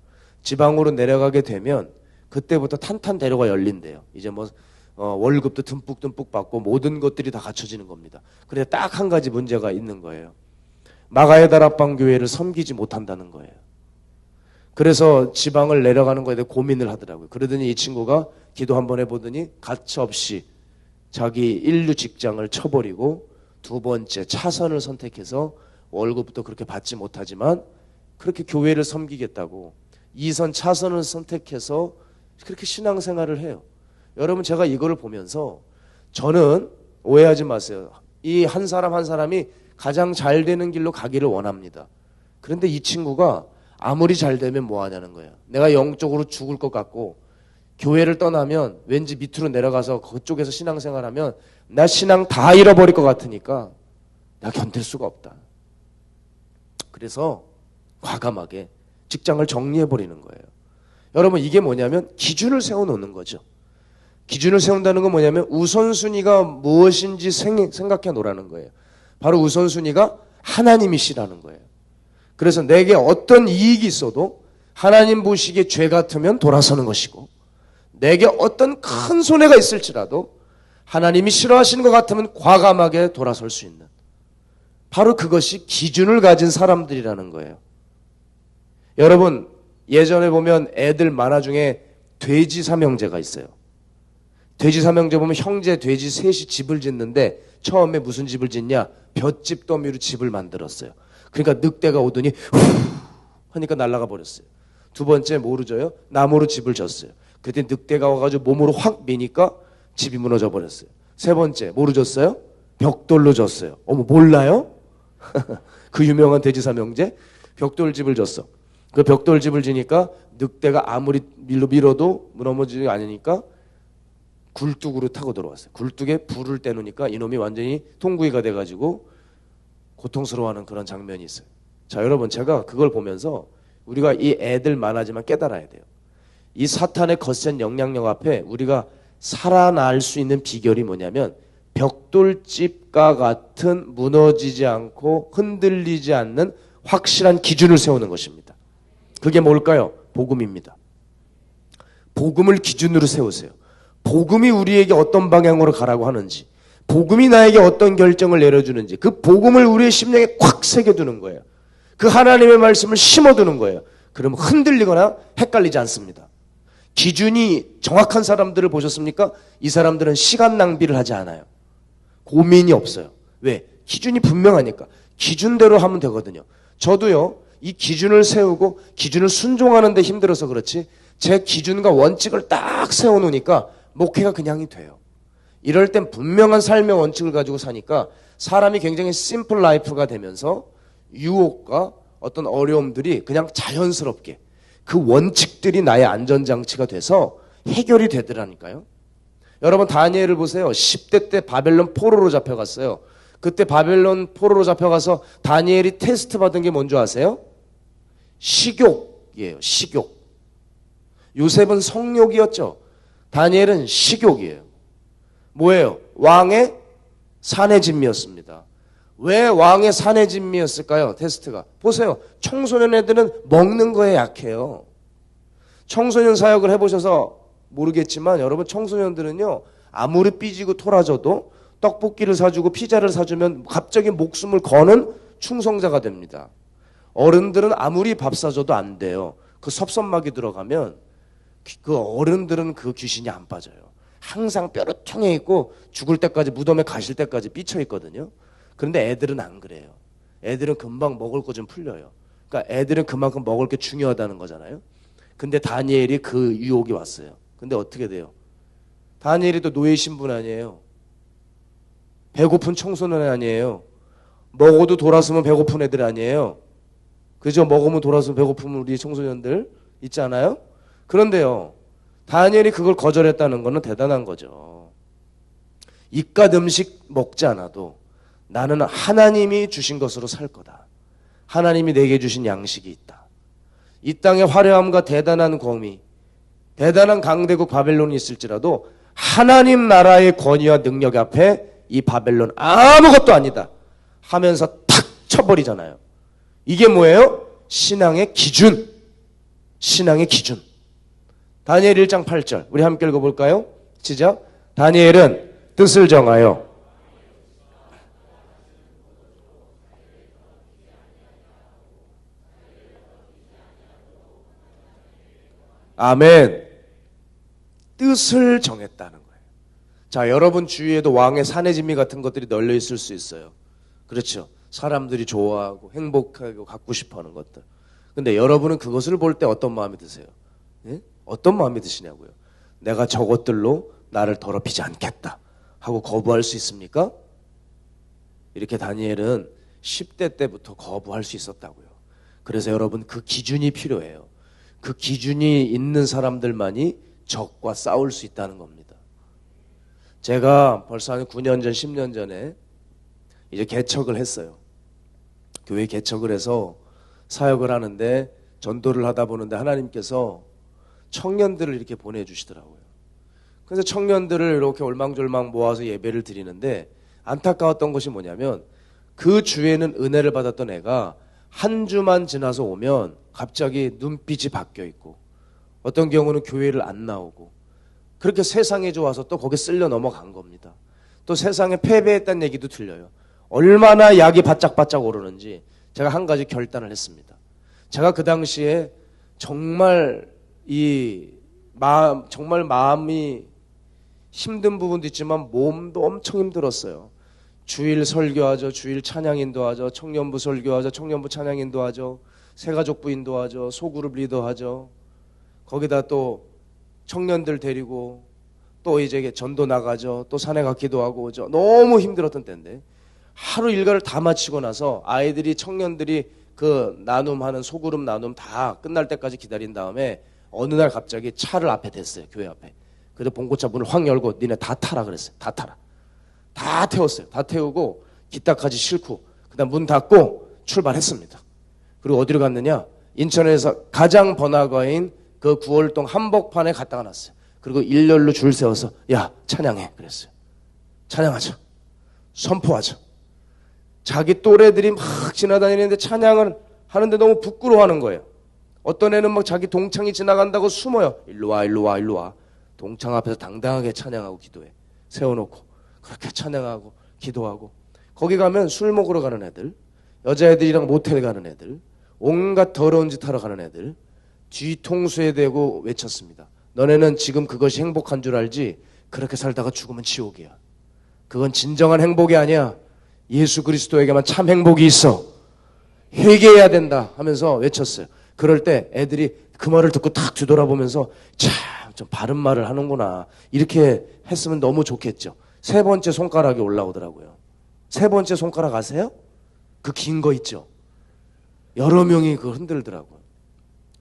지방으로 내려가게 되면 그때부터 탄탄대로가 열린대요. 이제 뭐 월급도 듬뿍듬뿍 받고 모든 것들이 다 갖춰지는 겁니다. 그런데 딱 한 가지 문제가 있는 거예요. 마가의 다락방 섬기지 못한다는 거예요. 그래서 지방을 내려가는 거에 대해 고민을 하더라고요. 그러더니 이 친구가 기도 한번 해보더니 가차없이 자기 인류 직장을 쳐버리고 두 번째 차선을 선택해서 월급부터 그렇게 받지 못하지만 그렇게 교회를 섬기겠다고 2선 차선을 선택해서 그렇게 신앙생활을 해요. 여러분, 제가 이거를 보면서 저는 오해하지 마세요. 이 한 사람 한 사람이 가장 잘 되는 길로 가기를 원합니다. 그런데 이 친구가 아무리 잘 되면 뭐 하냐는 거예요. 내가 영적으로 죽을 것 같고 교회를 떠나면 왠지 밑으로 내려가서 그쪽에서 신앙생활하면 나 신앙 다 잃어버릴 것 같으니까 내가 견딜 수가 없다. 그래서 과감하게 직장을 정리해버리는 거예요. 여러분, 이게 뭐냐면 기준을 세워놓는 거죠. 기준을 세운다는 건 뭐냐면 우선순위가 무엇인지 생각해 놓으라는 거예요. 바로 우선순위가 하나님이시라는 거예요. 그래서 내게 어떤 이익이 있어도 하나님 보시기에 죄 같으면 돌아서는 것이고, 내게 어떤 큰 손해가 있을지라도 하나님이 싫어하시는 것 같으면 과감하게 돌아설 수 있는, 바로 그것이 기준을 가진 사람들이라는 거예요. 여러분, 예전에 보면 애들 만화 중에 돼지 삼형제가 있어요. 돼지 삼형제 보면 형제 돼지 셋이 집을 짓는데 처음에 무슨 집을 짓냐? 볏짚 더미로 집을 만들었어요. 그러니까 늑대가 오더니 후 하니까 날아가 버렸어요. 두 번째 뭐로 져요? 나무로 집을 졌어요. 그때 늑대가 와가지고 몸으로 확 미니까 집이 무너져 버렸어요. 세 번째 뭐로 졌어요? 벽돌로 졌어요. 어머, 몰라요? 그 유명한 돼지 삼형제? 벽돌집을 졌어. 그 벽돌집을 지니까 늑대가 아무리 밀어도 넘어지지 않으니까 굴뚝으로 타고 들어왔어요. 굴뚝에 불을 떼놓으니까 이놈이 완전히 통구이가 돼가지고 고통스러워하는 그런 장면이 있어요. 자, 여러분, 제가 그걸 보면서 우리가 이 애들 만화지만 깨달아야 돼요. 이 사탄의 거센 영향력 앞에 우리가 살아날 수 있는 비결이 뭐냐면 벽돌집과 같은 무너지지 않고 흔들리지 않는 확실한 기준을 세우는 것입니다. 그게 뭘까요? 복음입니다. 복음을 기준으로 세우세요. 복음이 우리에게 어떤 방향으로 가라고 하는지, 복음이 나에게 어떤 결정을 내려주는지, 그 복음을 우리의 심령에 꽉 새겨두는 거예요. 그 하나님의 말씀을 심어두는 거예요. 그러면 흔들리거나 헷갈리지 않습니다. 기준이 정확한 사람들을 보셨습니까? 이 사람들은 시간 낭비를 하지 않아요. 고민이 없어요. 왜? 기준이 분명하니까. 기준대로 하면 되거든요. 저도요, 이 기준을 세우고 기준을 순종하는 데 힘들어서 그렇지 제 기준과 원칙을 딱 세워놓으니까 목회가 그냥이 돼요. 이럴 땐 분명한 삶의 원칙을 가지고 사니까 사람이 굉장히 심플 라이프가 되면서 유혹과 어떤 어려움들이 그냥 자연스럽게 그 원칙들이 나의 안전장치가 돼서 해결이 되더라니까요. 여러분, 다니엘을 보세요. 10대 때 바벨론 포로로 잡혀갔어요. 그때 바벨론 포로로 잡혀가서 다니엘이 테스트 받은 게 뭔지 아세요? 식욕이에요. 식욕. 요셉은 성욕이었죠. 다니엘은 식욕이에요. 뭐예요? 왕의 사내 진미였습니다. 왜 왕의 사내 진미였을까요? 테스트가. 보세요. 청소년 애들은 먹는 거에 약해요. 청소년 사역을 해보셔서 모르겠지만 여러분, 청소년들은요, 아무리 삐지고 토라져도 떡볶이를 사주고 피자를 사주면 갑자기 목숨을 거는 충성자가 됩니다. 어른들은 아무리 밥 사줘도 안 돼요. 그 섭섭막이 들어가면 그 어른들은 그 귀신이 안 빠져요. 항상 뾰루통해 있고 죽을 때까지, 무덤에 가실 때까지 삐쳐 있거든요. 그런데 애들은 안 그래요. 애들은 금방 먹을 거 좀 풀려요. 그러니까 애들은 그만큼 먹을 게 중요하다는 거잖아요. 근데 다니엘이 그 유혹이 왔어요. 근데 어떻게 돼요? 다니엘이 또 노예 신분 아니에요. 배고픈 청소년 아니에요. 먹어도 돌아서면 배고픈 애들 아니에요. 그죠? 먹으면 돌아서면 배고프면 우리 청소년들 있지 않아요? 그런데요, 다니엘이 그걸 거절했다는 거는 대단한 거죠. 이깟 음식 먹지 않아도 나는 하나님이 주신 것으로 살 거다. 하나님이 내게 주신 양식이 있다. 이 땅의 화려함과 대단한 권위, 대단한 강대국 바벨론이 있을지라도 하나님 나라의 권위와 능력 앞에 이 바벨론 아무것도 아니다 하면서 탁 쳐버리잖아요. 이게 뭐예요? 신앙의 기준. 신앙의 기준. 다니엘 1장 8절 우리 함께 읽어볼까요? 시작. 다니엘은 뜻을 정하여 아멘. 뜻을 정했다는 거예요. 자, 여러분 주위에도 왕의 사내진미 같은 것들이 널려 있을 수 있어요. 그렇죠. 사람들이 좋아하고 행복하고 갖고 싶어하는 것들. 근데 여러분은 그것을 볼 때 어떤 마음이 드세요? 예? 어떤 마음이 드시냐고요? 내가 저것들로 나를 더럽히지 않겠다 하고 거부할 수 있습니까? 이렇게 다니엘은 10대 때부터 거부할 수 있었다고요. 그래서 여러분 그 기준이 필요해요. 그 기준이 있는 사람들만이 적과 싸울 수 있다는 겁니다. 제가 벌써 한 9년 전, 10년 전에 이제 개척을 했어요. 교회 개척을 해서 사역을 하는데 전도를 하다 보는데 하나님께서 청년들을 이렇게 보내주시더라고요. 그래서 청년들을 이렇게 올망졸망 모아서 예배를 드리는데 안타까웠던 것이 뭐냐면 그 주에는 은혜를 받았던 애가 한 주만 지나서 오면 갑자기 눈빛이 바뀌어 있고 어떤 경우는 교회를 안 나오고 그렇게 세상에 좋아서 또 거기에 쓸려 넘어간 겁니다. 또 세상에 패배했다는 얘기도 들려요. 얼마나 약이 바짝바짝 오르는지 제가 한 가지 결단을 했습니다. 제가 그 당시에 정말 정말 마음이 힘든 부분도 있지만 몸도 엄청 힘들었어요. 주일 설교하죠. 주일 찬양 인도하죠. 청년부 설교하죠. 청년부 찬양 인도하죠. 새가족부 인도하죠. 소그룹 리더하죠. 거기다 또 청년들 데리고 또 이제 전도 나가죠. 또 산에 가 기도하고 오죠. 너무 힘들었던 때인데 하루 일과를 다 마치고 나서 아이들이 청년들이 그 나눔하는 소그룹 나눔 다 끝날 때까지 기다린 다음에 어느 날 갑자기 차를 앞에 댔어요. 교회 앞에. 그래서 봉고차 문을 확 열고 니네 다 타라 그랬어요. 다 타라. 다 태웠어요. 다 태우고 기타까지 싣고 그다음 문 닫고 출발했습니다. 그리고 어디로 갔느냐? 인천에서 가장 번화가인 그 구월동 한복판에 갔다가 놨어요. 그리고 일렬로 줄 세워서 야 찬양해 그랬어요. 찬양하자. 선포하자. 자기 또래들이 막 지나다니는데 찬양을 하는데 너무 부끄러워하는 거예요. 어떤 애는 막 자기 동창이 지나간다고 숨어요. 일로 와 일로 와 일로 와. 동창 앞에서 당당하게 찬양하고 기도해. 세워놓고 그렇게 찬양하고 기도하고 거기 가면 술 먹으러 가는 애들, 여자애들이랑 모텔 가는 애들, 온갖 더러운 짓 하러 가는 애들 뒤통수에 대고 외쳤습니다. 너네는 지금 그것이 행복한 줄 알지? 그렇게 살다가 죽으면 지옥이야. 그건 진정한 행복이 아니야. 예수 그리스도에게만 참 행복이 있어. 회개해야 된다 하면서 외쳤어요. 그럴 때 애들이 그 말을 듣고 탁 뒤돌아보면서 참 좀 바른 말을 하는구나. 이렇게 했으면 너무 좋겠죠. 세 번째 손가락이 올라오더라고요. 세 번째 손가락 아세요? 그 긴 거 있죠. 여러 명이 그걸 흔들더라고요.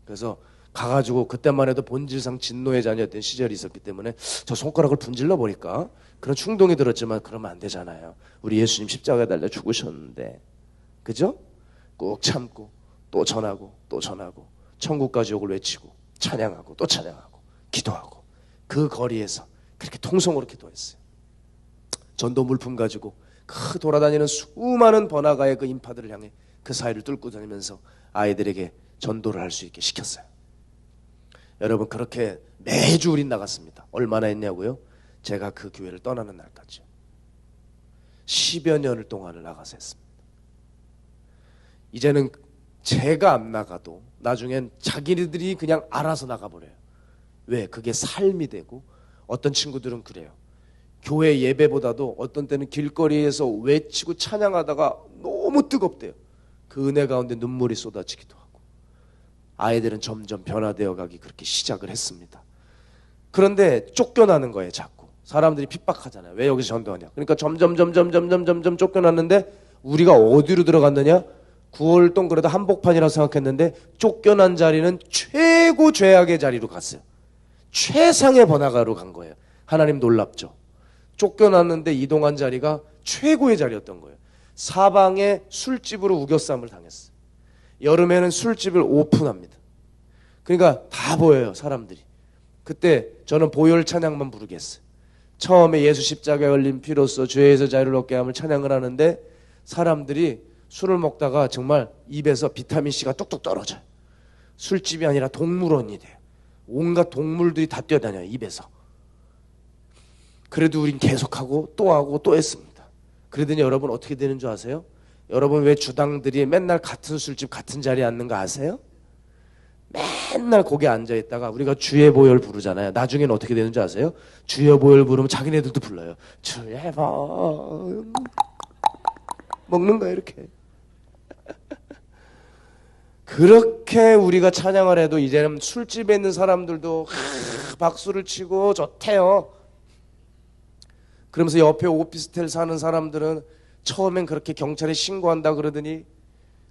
그래서 가가지고 그때만 해도 본질상 진노의 자녀였던 시절이 있었기 때문에 저 손가락을 분질러 버릴까? 그런 충동이 들었지만 그러면 안 되잖아요. 우리 예수님 십자가에 달려 죽으셨는데. 그죠? 꾹 참고 또 전하고 또 전하고 천국 가지옥을 외치고 찬양하고 또 찬양하고 기도하고 그 거리에서 그렇게 통성으로 기도했어요. 전도 물품 가지고 그 돌아다니는 수많은 번화가의 그 인파들을 향해 그 사이를 뚫고 다니면서 아이들에게 전도를 할 수 있게 시켰어요. 여러분 그렇게 매주 우린 나갔습니다. 얼마나 했냐고요? 제가 그 교회를 떠나는 날까지요. 10여 년을 동안을 나가서 했습니다. 이제는 제가 안 나가도 나중엔 자기들이 그냥 알아서 나가버려요. 왜? 그게 삶이 되고 어떤 친구들은 그래요. 교회 예배보다도 어떤 때는 길거리에서 외치고 찬양하다가 너무 뜨겁대요. 그 은혜 가운데 눈물이 쏟아지기도 하고 아이들은 점점 변화되어 가기 그렇게 시작을 했습니다. 그런데 쫓겨나는 거예요. 자꾸 사람들이 핍박하잖아요. 왜 여기서 전도하냐. 그러니까 점점 쫓겨났는데 우리가 어디로 들어갔느냐. 9월동 그래도 한복판이라고 생각했는데 쫓겨난 자리는 최고 죄악의 자리로 갔어요. 최상의 번화가로 간 거예요. 하나님 놀랍죠. 쫓겨났는데 이동한 자리가 최고의 자리였던 거예요. 사방에 술집으로 우겨쌈을 당했어요. 여름에는 술집을 오픈합니다. 그러니까 다 보여요. 사람들이. 그때 저는 보혈 찬양만 부르게 했어요. 처음에 예수 십자가에 걸린 피로써 죄에서 자유를 얻게 함을 찬양을 하는데 사람들이 술을 먹다가 정말 입에서 비타민C가 뚝뚝 떨어져요. 술집이 아니라 동물원이 돼요. 온갖 동물들이 다 뛰어다녀요. 입에서. 그래도 우린 계속하고 또 했습니다. 그러더니 여러분 어떻게 되는 줄 아세요? 여러분 왜 주당들이 맨날 같은 술집 같은 자리에 앉는 거 아세요? 맨날 거기에 앉아있다가 우리가 주의 보혈 부르잖아요. 나중에는 어떻게 되는지 아세요? 주의 보혈 부르면 자기네들도 불러요. 주의 보혈 먹는 거야 이렇게. 그렇게 우리가 찬양을 해도 이제는 술집에 있는 사람들도 박수를 치고 좋대요. 그러면서 옆에 오피스텔 사는 사람들은 처음엔 그렇게 경찰에 신고한다 그러더니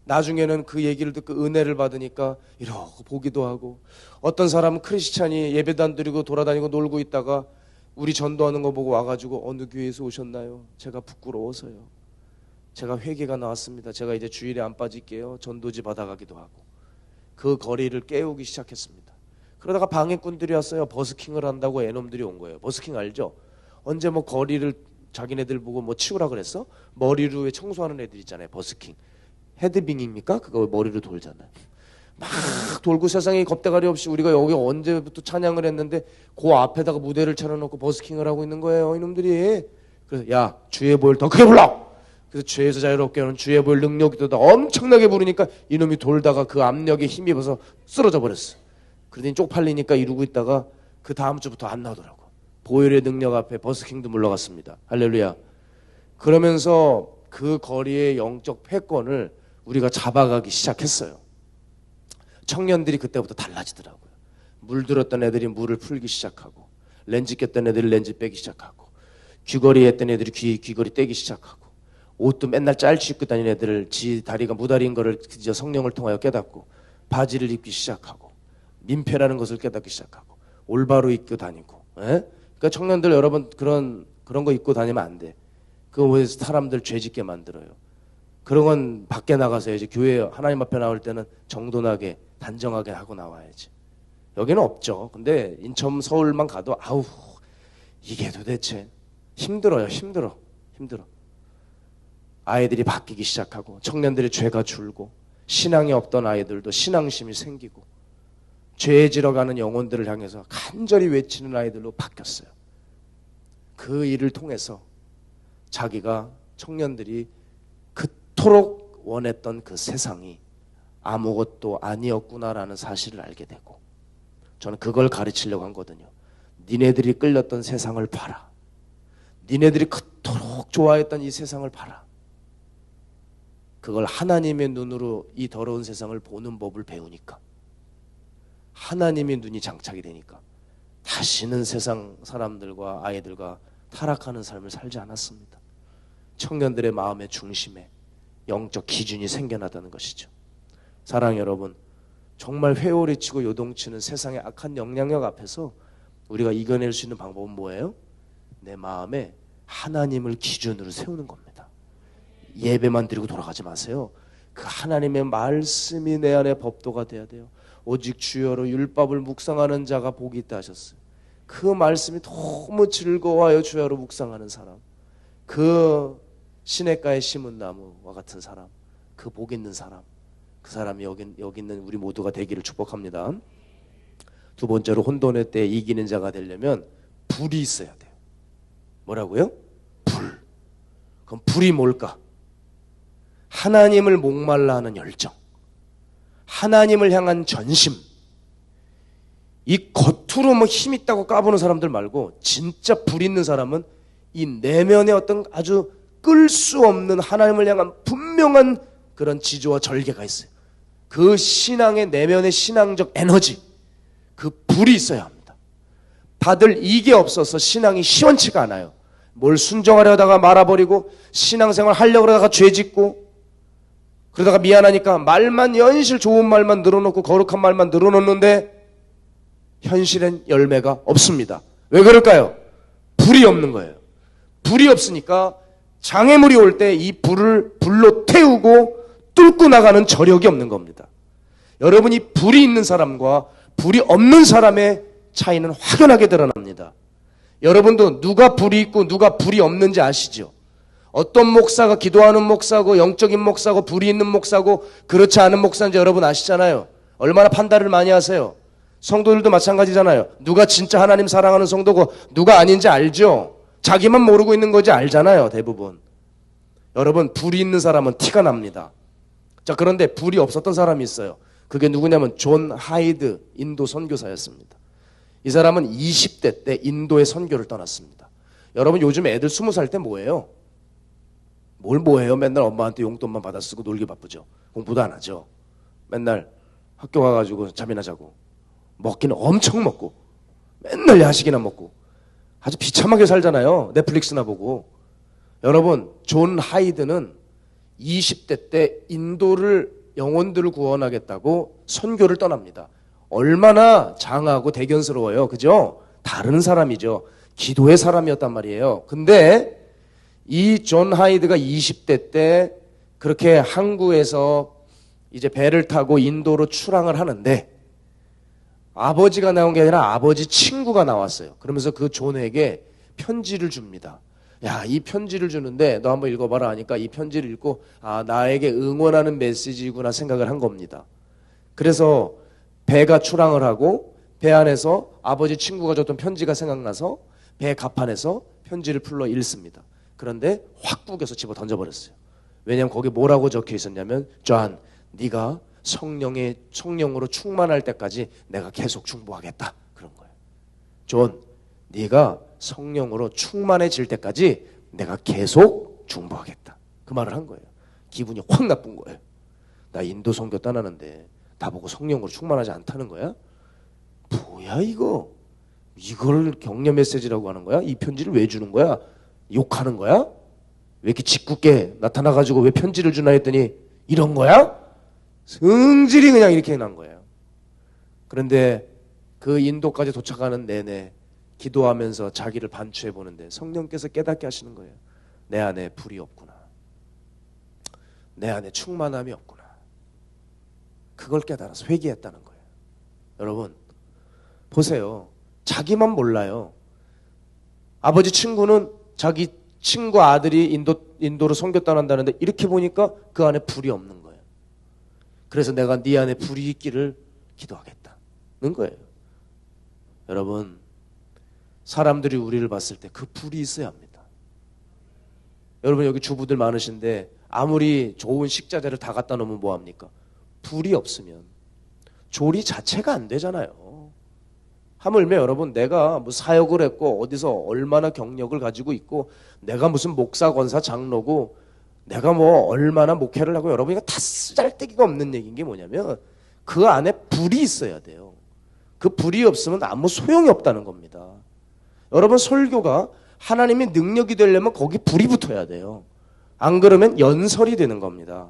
나중에는 그 얘기를 듣고 은혜를 받으니까 이러고 보기도 하고, 어떤 사람은 크리스찬이 예배도 안 드리고 돌아다니고 놀고 있다가 우리 전도하는 거 보고 와가지고 어느 교회에서 오셨나요? 제가 부끄러워서요. 제가 회개가 나왔습니다. 제가 이제 주일에 안 빠질게요. 전도지 받아가기도 하고. 그 거리를 깨우기 시작했습니다. 그러다가 방해꾼들이 왔어요. 버스킹을 한다고 애놈들이 온 거예요. 버스킹 알죠? 언제 뭐 거리를 자기네들 보고 뭐 치우라 그랬어? 머리로 왜 청소하는 애들 있잖아요. 버스킹. 헤드빙입니까? 그거 머리로 돌잖아요. 막 돌고 세상에 겁대가리 없이 우리가 여기 언제부터 찬양을 했는데 그 앞에다가 무대를 차려놓고 버스킹을 하고 있는 거예요. 이놈들이. 그래서 야, 주의 보혈 더 크게 불러! 그래서 죄에서 자유롭게 하는 주의 보혈 능력이 더 엄청나게 부르니까 이놈이 돌다가 그 압력에 힘입어서 쓰러져 버렸어. 그러더니 쪽팔리니까 이러고 있다가 그 다음 주부터 안 나오더라고. 보혈의 능력 앞에 버스킹도 물러갔습니다. 할렐루야. 그러면서 그 거리의 영적 패권을 우리가 잡아가기 시작했어요. 청년들이 그때부터 달라지더라고요. 물들었던 애들이 물을 풀기 시작하고, 렌즈 꼈던 애들이 렌즈 빼기 시작하고, 귀걸이 했던 애들이 귀걸이 떼기 시작하고, 옷도 맨날 짤치 입고 다니는 애들을 지 다리가 무다리인 거를 성령을 통하여 깨닫고 바지를 입기 시작하고, 민폐라는 것을 깨닫기 시작하고, 올바로 입고 다니고. 에? 그러니까 청년들 여러분 그런 거 입고 다니면 안 돼. 그거 왜 사람들 죄짓게 만들어요. 그런 건 밖에 나가서 이제 교회 하나님 앞에 나올 때는 정돈하게 단정하게 하고 나와야지. 여기는 없죠. 근데 인천 서울만 가도 아우 이게 도대체 힘들어요. 힘들어. 아이들이 바뀌기 시작하고, 청년들의 죄가 줄고, 신앙이 없던 아이들도 신앙심이 생기고, 죄에 질어가는 영혼들을 향해서 간절히 외치는 아이들로 바뀌었어요. 그 일을 통해서 자기가, 청년들이 그토록 원했던 그 세상이 아무것도 아니었구나라는 사실을 알게 되고, 저는 그걸 가르치려고 하거든요. 니네들이 끌렸던 세상을 봐라. 니네들이 그토록 좋아했던 이 세상을 봐라. 그걸 하나님의 눈으로 이 더러운 세상을 보는 법을 배우니까, 하나님의 눈이 장착이 되니까 다시는 세상 사람들과 아이들과 타락하는 삶을 살지 않았습니다. 청년들의 마음의 중심에 영적 기준이 생겨나다는 것이죠. 사랑 여러분, 정말 회오리 치고 요동치는 세상의 악한 영향력 앞에서 우리가 이겨낼 수 있는 방법은 뭐예요? 내 마음에 하나님을 기준으로 세우는 겁니다. 예배만 드리고 돌아가지 마세요. 그 하나님의 말씀이 내 안에 법도가 돼야 돼요. 오직 주여로 율법을 묵상하는 자가 복이 있다 하셨어요. 그 말씀이 너무 즐거워요. 주여로 묵상하는 사람, 그 시냇가에 심은 나무와 같은 사람, 그 복 있는 사람, 그 사람이 여기 있는 우리 모두가 되기를 축복합니다. 두 번째로, 혼돈의 때 이기는 자가 되려면 불이 있어야 돼요. 뭐라고요? 불. 그럼 불이 뭘까? 하나님을 목말라 하는 열정, 하나님을 향한 전심. 이 겉으로 뭐 힘 있다고 까부는 사람들 말고 진짜 불 있는 사람은 이 내면에 어떤 아주 끌 수 없는 하나님을 향한 분명한 그런 지조와 절개가 있어요. 그 신앙의 내면의 신앙적 에너지, 그 불이 있어야 합니다. 다들 이게 없어서 신앙이 시원치가 않아요. 뭘 순종하려다가 말아버리고, 신앙생활 하려고 그러다가 죄짓고, 그러다가 미안하니까 말만, 연실 좋은 말만 늘어놓고 거룩한 말만 늘어놓는데 현실엔 열매가 없습니다. 왜 그럴까요? 불이 없는 거예요. 불이 없으니까 장애물이 올 때 이 불을 불로 태우고 뚫고 나가는 저력이 없는 겁니다. 여러분이 불이 있는 사람과 불이 없는 사람의 차이는 확연하게 드러납니다. 여러분도 누가 불이 있고 누가 불이 없는지 아시죠? 어떤 목사가 기도하는 목사고 영적인 목사고 불이 있는 목사고 그렇지 않은 목사인지 여러분 아시잖아요. 얼마나 판단을 많이 하세요. 성도들도 마찬가지잖아요. 누가 진짜 하나님 사랑하는 성도고 누가 아닌지 알죠? 자기만 모르고 있는 거지 알잖아요, 대부분. 여러분, 불이 있는 사람은 티가 납니다. 자, 그런데 불이 없었던 사람이 있어요. 그게 누구냐면 존 하이드 인도 선교사였습니다. 이 사람은 20대 때 인도의 선교를 떠났습니다. 여러분 요즘 애들 20살 때 뭐예요? 뭘 뭐해요? 맨날 엄마한테 용돈만 받아 쓰고 놀기 바쁘죠. 공부도 안 하죠. 맨날 학교 가가지고 잠이나 자고 먹기는 엄청 먹고 맨날 야식이나 먹고 아주 비참하게 살잖아요. 넷플릭스나 보고. 여러분 존 하이드는 20대 때 인도를 영혼들을 구원하겠다고 선교를 떠납니다. 얼마나 장하고 대견스러워요. 그죠? 다른 사람이죠. 기도의 사람이었단 말이에요. 근데 이 존 하이드가 20대 때 그렇게 항구에서 이제 배를 타고 인도로 출항을 하는데 아버지가 나온 게 아니라 아버지 친구가 나왔어요. 그러면서 그 존에게 편지를 줍니다. 야, 이 편지를 주는데 너 한번 읽어봐라 하니까 이 편지를 읽고 아, 나에게 응원하는 메시지구나 생각을 한 겁니다. 그래서 배가 출항을 하고 배 안에서 아버지 친구가 줬던 편지가 생각나서 배 갑판에서 편지를 풀러 읽습니다. 그런데 확 구겨서 집어 던져버렸어요. 왜냐하면 거기 뭐라고 적혀 있었냐면 존, 네가 성령으로 충만할 때까지 내가 계속 중보하겠다. 그런 거예요. 존, 네가 성령으로 충만해질 때까지 내가 계속 중보하겠다. 그 말을 한 거예요. 기분이 확 나쁜 거예요. 나 인도 선교 떠나는데 나보고 성령으로 충만하지 않다는 거야? 뭐야 이거? 이걸 격려 메시지라고 하는 거야? 이 편지를 왜 주는 거야? 욕하는 거야? 왜 이렇게 짓궂게 나타나가지고 왜 편지를 주나 했더니 이런 거야? 성질이 그냥 이렇게 난 거예요. 그런데 그 인도까지 도착하는 내내 기도하면서 자기를 반추해 보는데 성령께서 깨닫게 하시는 거예요. 내 안에 불이 없구나. 내 안에 충만함이 없구나. 그걸 깨달아서 회개했다는 거예요. 여러분 보세요. 자기만 몰라요. 아버지 친구는 자기 친구 아들이 인도로 선교 떠난다는데 이렇게 보니까 그 안에 불이 없는 거예요. 그래서 내가 네 안에 불이 있기를 기도하겠다는 거예요. 여러분 사람들이 우리를 봤을 때 그 불이 있어야 합니다. 여러분 여기 주부들 많으신데 아무리 좋은 식자재를 다 갖다 놓으면 뭐합니까? 불이 없으면 조리 자체가 안 되잖아요. 하물며 여러분 내가 뭐 사역을 했고 어디서 얼마나 경력을 가지고 있고 내가 무슨 목사 권사 장로고 내가 뭐 얼마나 목회를 하고 여러분이 다 쓰잘데기가 없는 얘기인 게 뭐냐면 그 안에 불이 있어야 돼요. 그 불이 없으면 아무 소용이 없다는 겁니다. 여러분 설교가 하나님의 능력이 되려면 거기 불이 붙어야 돼요. 안 그러면 연설이 되는 겁니다.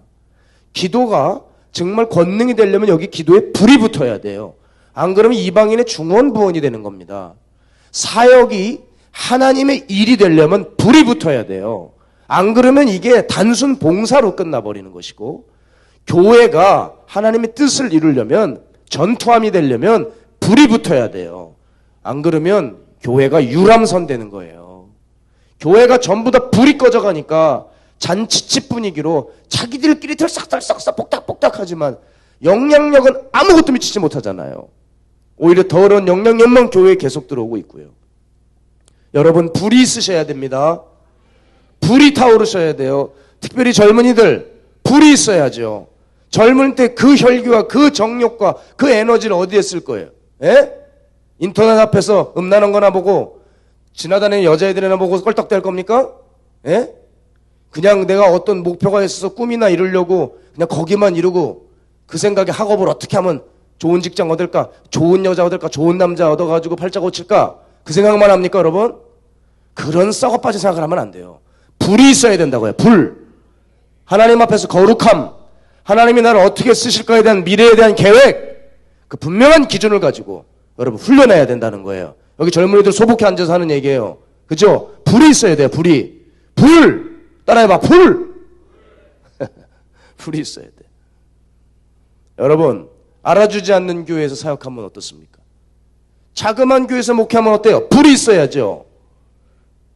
기도가 정말 권능이 되려면 여기 기도에 불이 붙어야 돼요. 안 그러면 이방인의 중원부원이 되는 겁니다. 사역이 하나님의 일이 되려면 불이 붙어야 돼요. 안 그러면 이게 단순 봉사로 끝나버리는 것이고 교회가 하나님의 뜻을 이루려면 전투함이 되려면 불이 붙어야 돼요. 안 그러면 교회가 유람선 되는 거예요. 교회가 전부 다 불이 꺼져가니까 잔치집 분위기로 자기들끼리 들썩들썩 복닥복닥 하지만 영향력은 아무것도 미치지 못하잖아요. 오히려 더러운 영향력만 교회에 계속 들어오고 있고요. 여러분 불이 있으셔야 됩니다. 불이 타오르셔야 돼요. 특별히 젊은이들 불이 있어야죠. 젊을 때 그 혈기와 그 정욕과 그 에너지를 어디에 쓸 거예요? 예? 인터넷 앞에서 음란한 거나 보고 지나다니는 여자애들이나 보고 껄떡댈 겁니까? 예? 그냥 내가 어떤 목표가 있어서 꿈이나 이루려고 그냥 거기만 이루고 그 생각에 학업을 어떻게 하면 좋은 직장 얻을까? 좋은 여자 얻을까? 좋은 남자 얻어가지고 팔자 고칠까? 그 생각만 합니까 여러분? 그런 썩어빠진 생각을 하면 안 돼요. 불이 있어야 된다고요. 불. 하나님 앞에서 거룩함. 하나님이 나를 어떻게 쓰실까에 대한 미래에 대한 계획. 그 분명한 기준을 가지고 여러분 훈련해야 된다는 거예요. 여기 젊은이들 소복해 앉아서 하는 얘기예요. 그죠? 불이 있어야 돼요. 불이. 불. 따라해봐. 불. 불이 있어야 돼. 여러분 알아주지 않는 교회에서 사역하면 어떻습니까? 자그마한 교회에서 목회하면 어때요? 불이 있어야죠.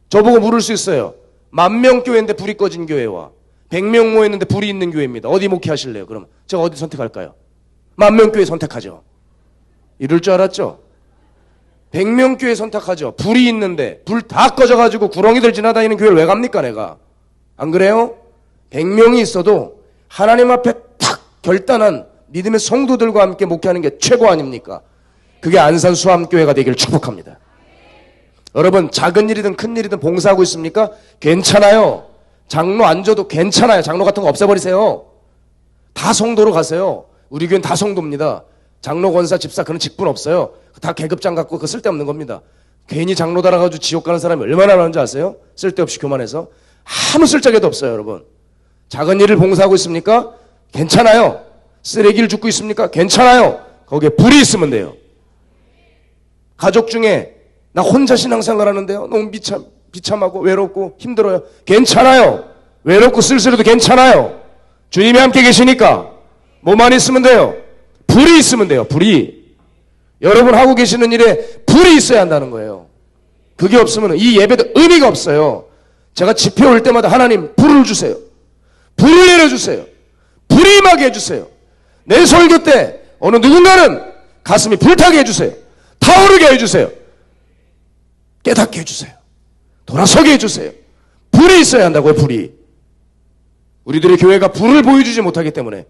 저보고 물을 수 있어요. 10,000명 교회인데 불이 꺼진 교회와 100명 모였는데 불이 있는 교회입니다. 어디 목회하실래요? 그럼 제가 어디 선택할까요? 10,000명 교회 선택하죠. 이럴 줄 알았죠? 100명 교회 선택하죠. 불이 있는데 불 다 꺼져가지고 구렁이들 지나다니는 교회를 왜 갑니까 내가? 안 그래요? 100명이 있어도 하나님 앞에 탁 결단한 믿음의 성도들과 함께 목회하는 게 최고 아닙니까? 그게 안산 수암교회가 되기를 축복합니다. 여러분, 작은 일이든 큰 일이든 봉사하고 있습니까? 괜찮아요. 장로 안 줘도 괜찮아요. 장로 같은 거 없애버리세요. 다 성도로 가세요. 우리 교회는 다 성도입니다. 장로, 권사, 집사 그런 직분 없어요. 다 계급장 갖고 그 쓸데없는 겁니다. 괜히 장로 달아가지고 지옥 가는 사람이 얼마나 많은지 아세요? 쓸데없이 교만해서. 아무 쓸데기도 없어요, 여러분. 작은 일을 봉사하고 있습니까? 괜찮아요. 쓰레기를 줍고 있습니까? 괜찮아요. 거기에 불이 있으면 돼요. 가족 중에 나 혼자 신앙생활 하는데요. 너무 비참하고 외롭고 힘들어요. 괜찮아요. 외롭고 쓸쓸해도 괜찮아요. 주님이 함께 계시니까 뭐만 있으면 돼요. 불이 있으면 돼요. 불이. 여러분 하고 계시는 일에 불이 있어야 한다는 거예요. 그게 없으면 이 예배도 의미가 없어요. 제가 집회 올 때마다 하나님 불을 주세요. 불을 내려주세요. 불이 임하게 해주세요. 내 설교 때 어느 누군가는 가슴이 불타게 해주세요. 타오르게 해주세요. 깨닫게 해주세요. 돌아서게 해주세요. 불이 있어야 한다고요. 불이. 우리들의 교회가 불을 보여주지 못하기 때문에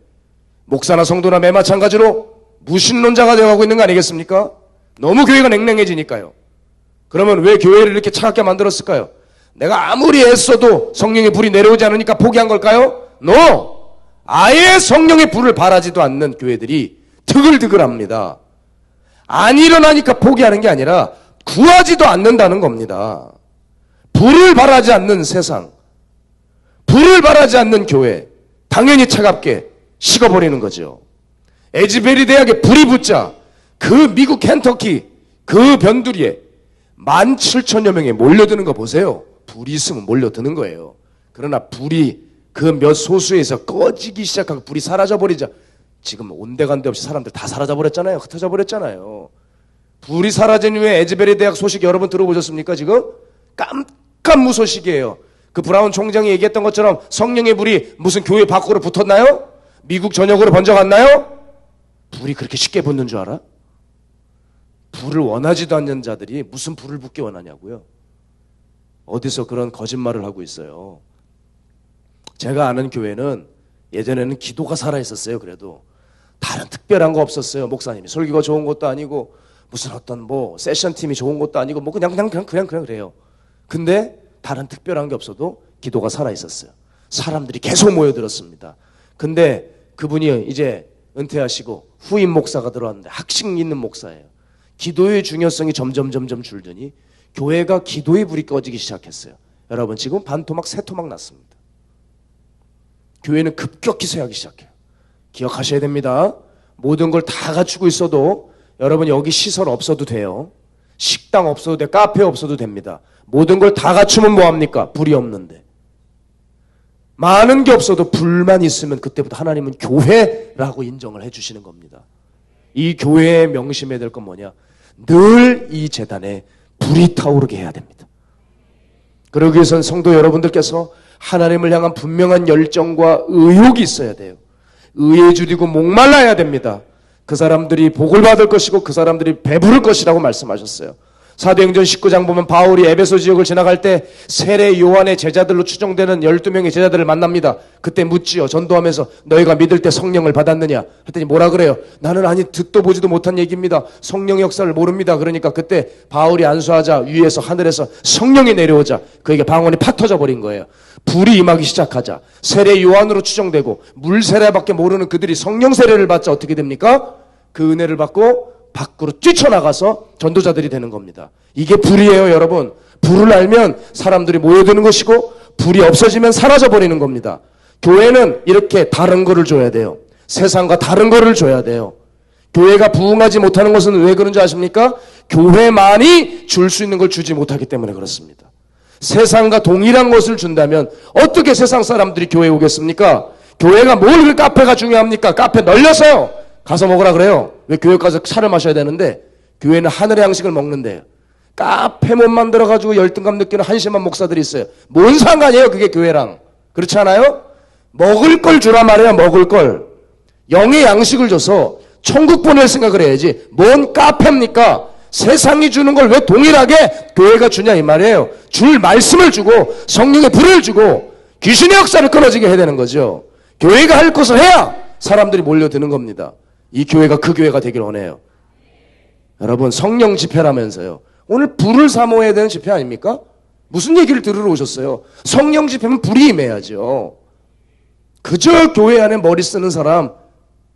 목사나 성도나 매 마찬가지로 무신론자가 되어가고 있는 거 아니겠습니까? 너무 교회가 냉랭해지니까요. 그러면 왜 교회를 이렇게 차갑게 만들었을까요? 내가 아무리 애써도 성령의 불이 내려오지 않으니까 포기한 걸까요? No! 아예 성령의 불을 바라지도 않는 교회들이 드글드글합니다. 안 일어나니까 포기하는 게 아니라 구하지도 않는다는 겁니다. 불을 바라지 않는 세상, 불을 바라지 않는 교회, 당연히 차갑게 식어버리는 거죠. 에즈베리 대학에 불이 붙자 그 미국 켄터키 그 변두리에 17,000여 명이 몰려드는 거 보세요. 불이 있으면 몰려드는 거예요. 그러나 불이 그 몇 소수에서 꺼지기 시작하고 불이 사라져버리자 지금 온데간데 없이 사람들 다 사라져버렸잖아요. 흩어져 버렸잖아요. 불이 사라진 후에 에즈베리 대학 소식 여러분 들어보셨습니까? 지금 깜깜무소식이에요. 그 브라운 총장이 얘기했던 것처럼 성령의 불이 무슨 교회 밖으로 붙었나요? 미국 전역으로 번져갔나요? 불이 그렇게 쉽게 붙는 줄 알아? 불을 원하지도 않는 자들이 무슨 불을 붙게 원하냐고요. 어디서 그런 거짓말을 하고 있어요. 제가 아는 교회는 예전에는 기도가 살아있었어요. 그래도 다른 특별한 거 없었어요. 목사님이 설교가 좋은 것도 아니고 무슨 어떤 뭐 세션 팀이 좋은 것도 아니고 뭐 그냥 그래요. 근데 다른 특별한 게 없어도 기도가 살아있었어요. 사람들이 계속 모여들었습니다. 근데 그분이 이제 은퇴하시고 후임 목사가 들어왔는데 학식 있는 목사예요. 기도의 중요성이 점점 줄더니 교회가 기도의 불이 꺼지기 시작했어요. 여러분 지금 반토막 세토막 났습니다. 교회는 급격히 쇠하기 시작해요. 기억하셔야 됩니다. 모든 걸 다 갖추고 있어도 여러분 여기 시설 없어도 돼요. 식당 없어도 돼. 카페 없어도 됩니다. 모든 걸 다 갖추면 뭐합니까? 불이 없는데. 많은 게 없어도 불만 있으면 그때부터 하나님은 교회라고 인정을 해주시는 겁니다. 이 교회의 명심해야 될 건 뭐냐? 늘 이 재단에 불이 타오르게 해야 됩니다. 그러기 위해서는 성도 여러분들께서 하나님을 향한 분명한 열정과 의욕이 있어야 돼요. 의에 주디고 목말라야 됩니다. 그 사람들이 복을 받을 것이고 그 사람들이 배부를 것이라고 말씀하셨어요. 사도행전 19장 보면 바울이 에베소 지역을 지나갈 때 세례 요한의 제자들로 추정되는 12명의 제자들을 만납니다. 그때 묻지요. 전도하면서 너희가 믿을 때 성령을 받았느냐? 했더니 뭐라 그래요? 나는 아니 듣도 보지도 못한 얘기입니다. 성령의 역사를 모릅니다. 그러니까 그때 바울이 안수하자 위에서 하늘에서 성령이 내려오자 그에게 방언이 팍 터져버린 거예요. 불이 임하기 시작하자 세례 요한으로 추정되고 물 세례밖에 모르는 그들이 성령 세례를 받자 어떻게 됩니까? 그 은혜를 받고 밖으로 뛰쳐나가서 전도자들이 되는 겁니다. 이게 불이에요, 여러분. 불을 알면 사람들이 모여드는 것이고 불이 없어지면 사라져버리는 겁니다. 교회는 이렇게 다른 거를 줘야 돼요. 세상과 다른 거를 줘야 돼요. 교회가 부흥하지 못하는 것은 왜 그런지 아십니까? 교회만이 줄 수 있는 걸 주지 못하기 때문에 그렇습니다. 세상과 동일한 것을 준다면 어떻게 세상 사람들이 교회에 오겠습니까? 교회가 뭘 카페가 중요합니까? 카페 널려서요. 가서 먹으라 그래요. 왜 교회 가서 차를 마셔야 되는데 교회는 하늘의 양식을 먹는데요. 카페 못 만들어가지고 열등감 느끼는 한심한 목사들이 있어요. 뭔 상관이에요 그게 교회랑. 그렇지 않아요? 먹을 걸 주라 말이야. 먹을 걸. 영의 양식을 줘서 천국 보낼 생각을 해야지. 뭔 카페입니까? 세상이 주는 걸 왜 동일하게 교회가 주냐 이 말이에요. 줄 말씀을 주고 성령의 불을 주고 귀신의 역사를 끊어지게 해야 되는 거죠. 교회가 할 것을 해야 사람들이 몰려드는 겁니다. 이 교회가 그 교회가 되길 원해요. 여러분, 성령 집회라면서요. 오늘 불을 사모해야 되는 집회 아닙니까? 무슨 얘기를 들으러 오셨어요? 성령 집회면 불이 임해야죠. 그저 교회 안에 머리 쓰는 사람,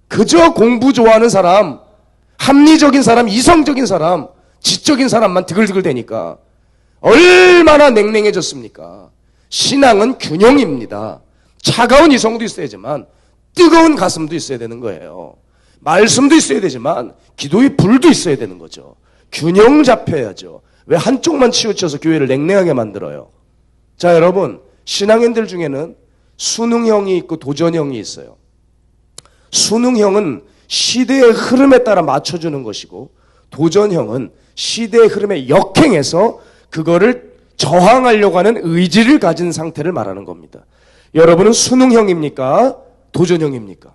그저 공부 좋아하는 사람, 합리적인 사람, 이성적인 사람, 지적인 사람만 드글드글 대니까 얼마나 냉랭해졌습니까? 신앙은 균형입니다. 차가운 이성도 있어야지만 뜨거운 가슴도 있어야 되는 거예요. 말씀도 있어야 되지만 기도의 불도 있어야 되는 거죠. 균형 잡혀야죠. 왜 한쪽만 치우쳐서 교회를 냉랭하게 만들어요? 자, 여러분, 신앙인들 중에는 수능형이 있고 도전형이 있어요. 수능형은 시대의 흐름에 따라 맞춰주는 것이고, 도전형은 시대의 흐름에 역행해서 그거를 저항하려고 하는 의지를 가진 상태를 말하는 겁니다. 여러분은 수능형입니까? 도전형입니까?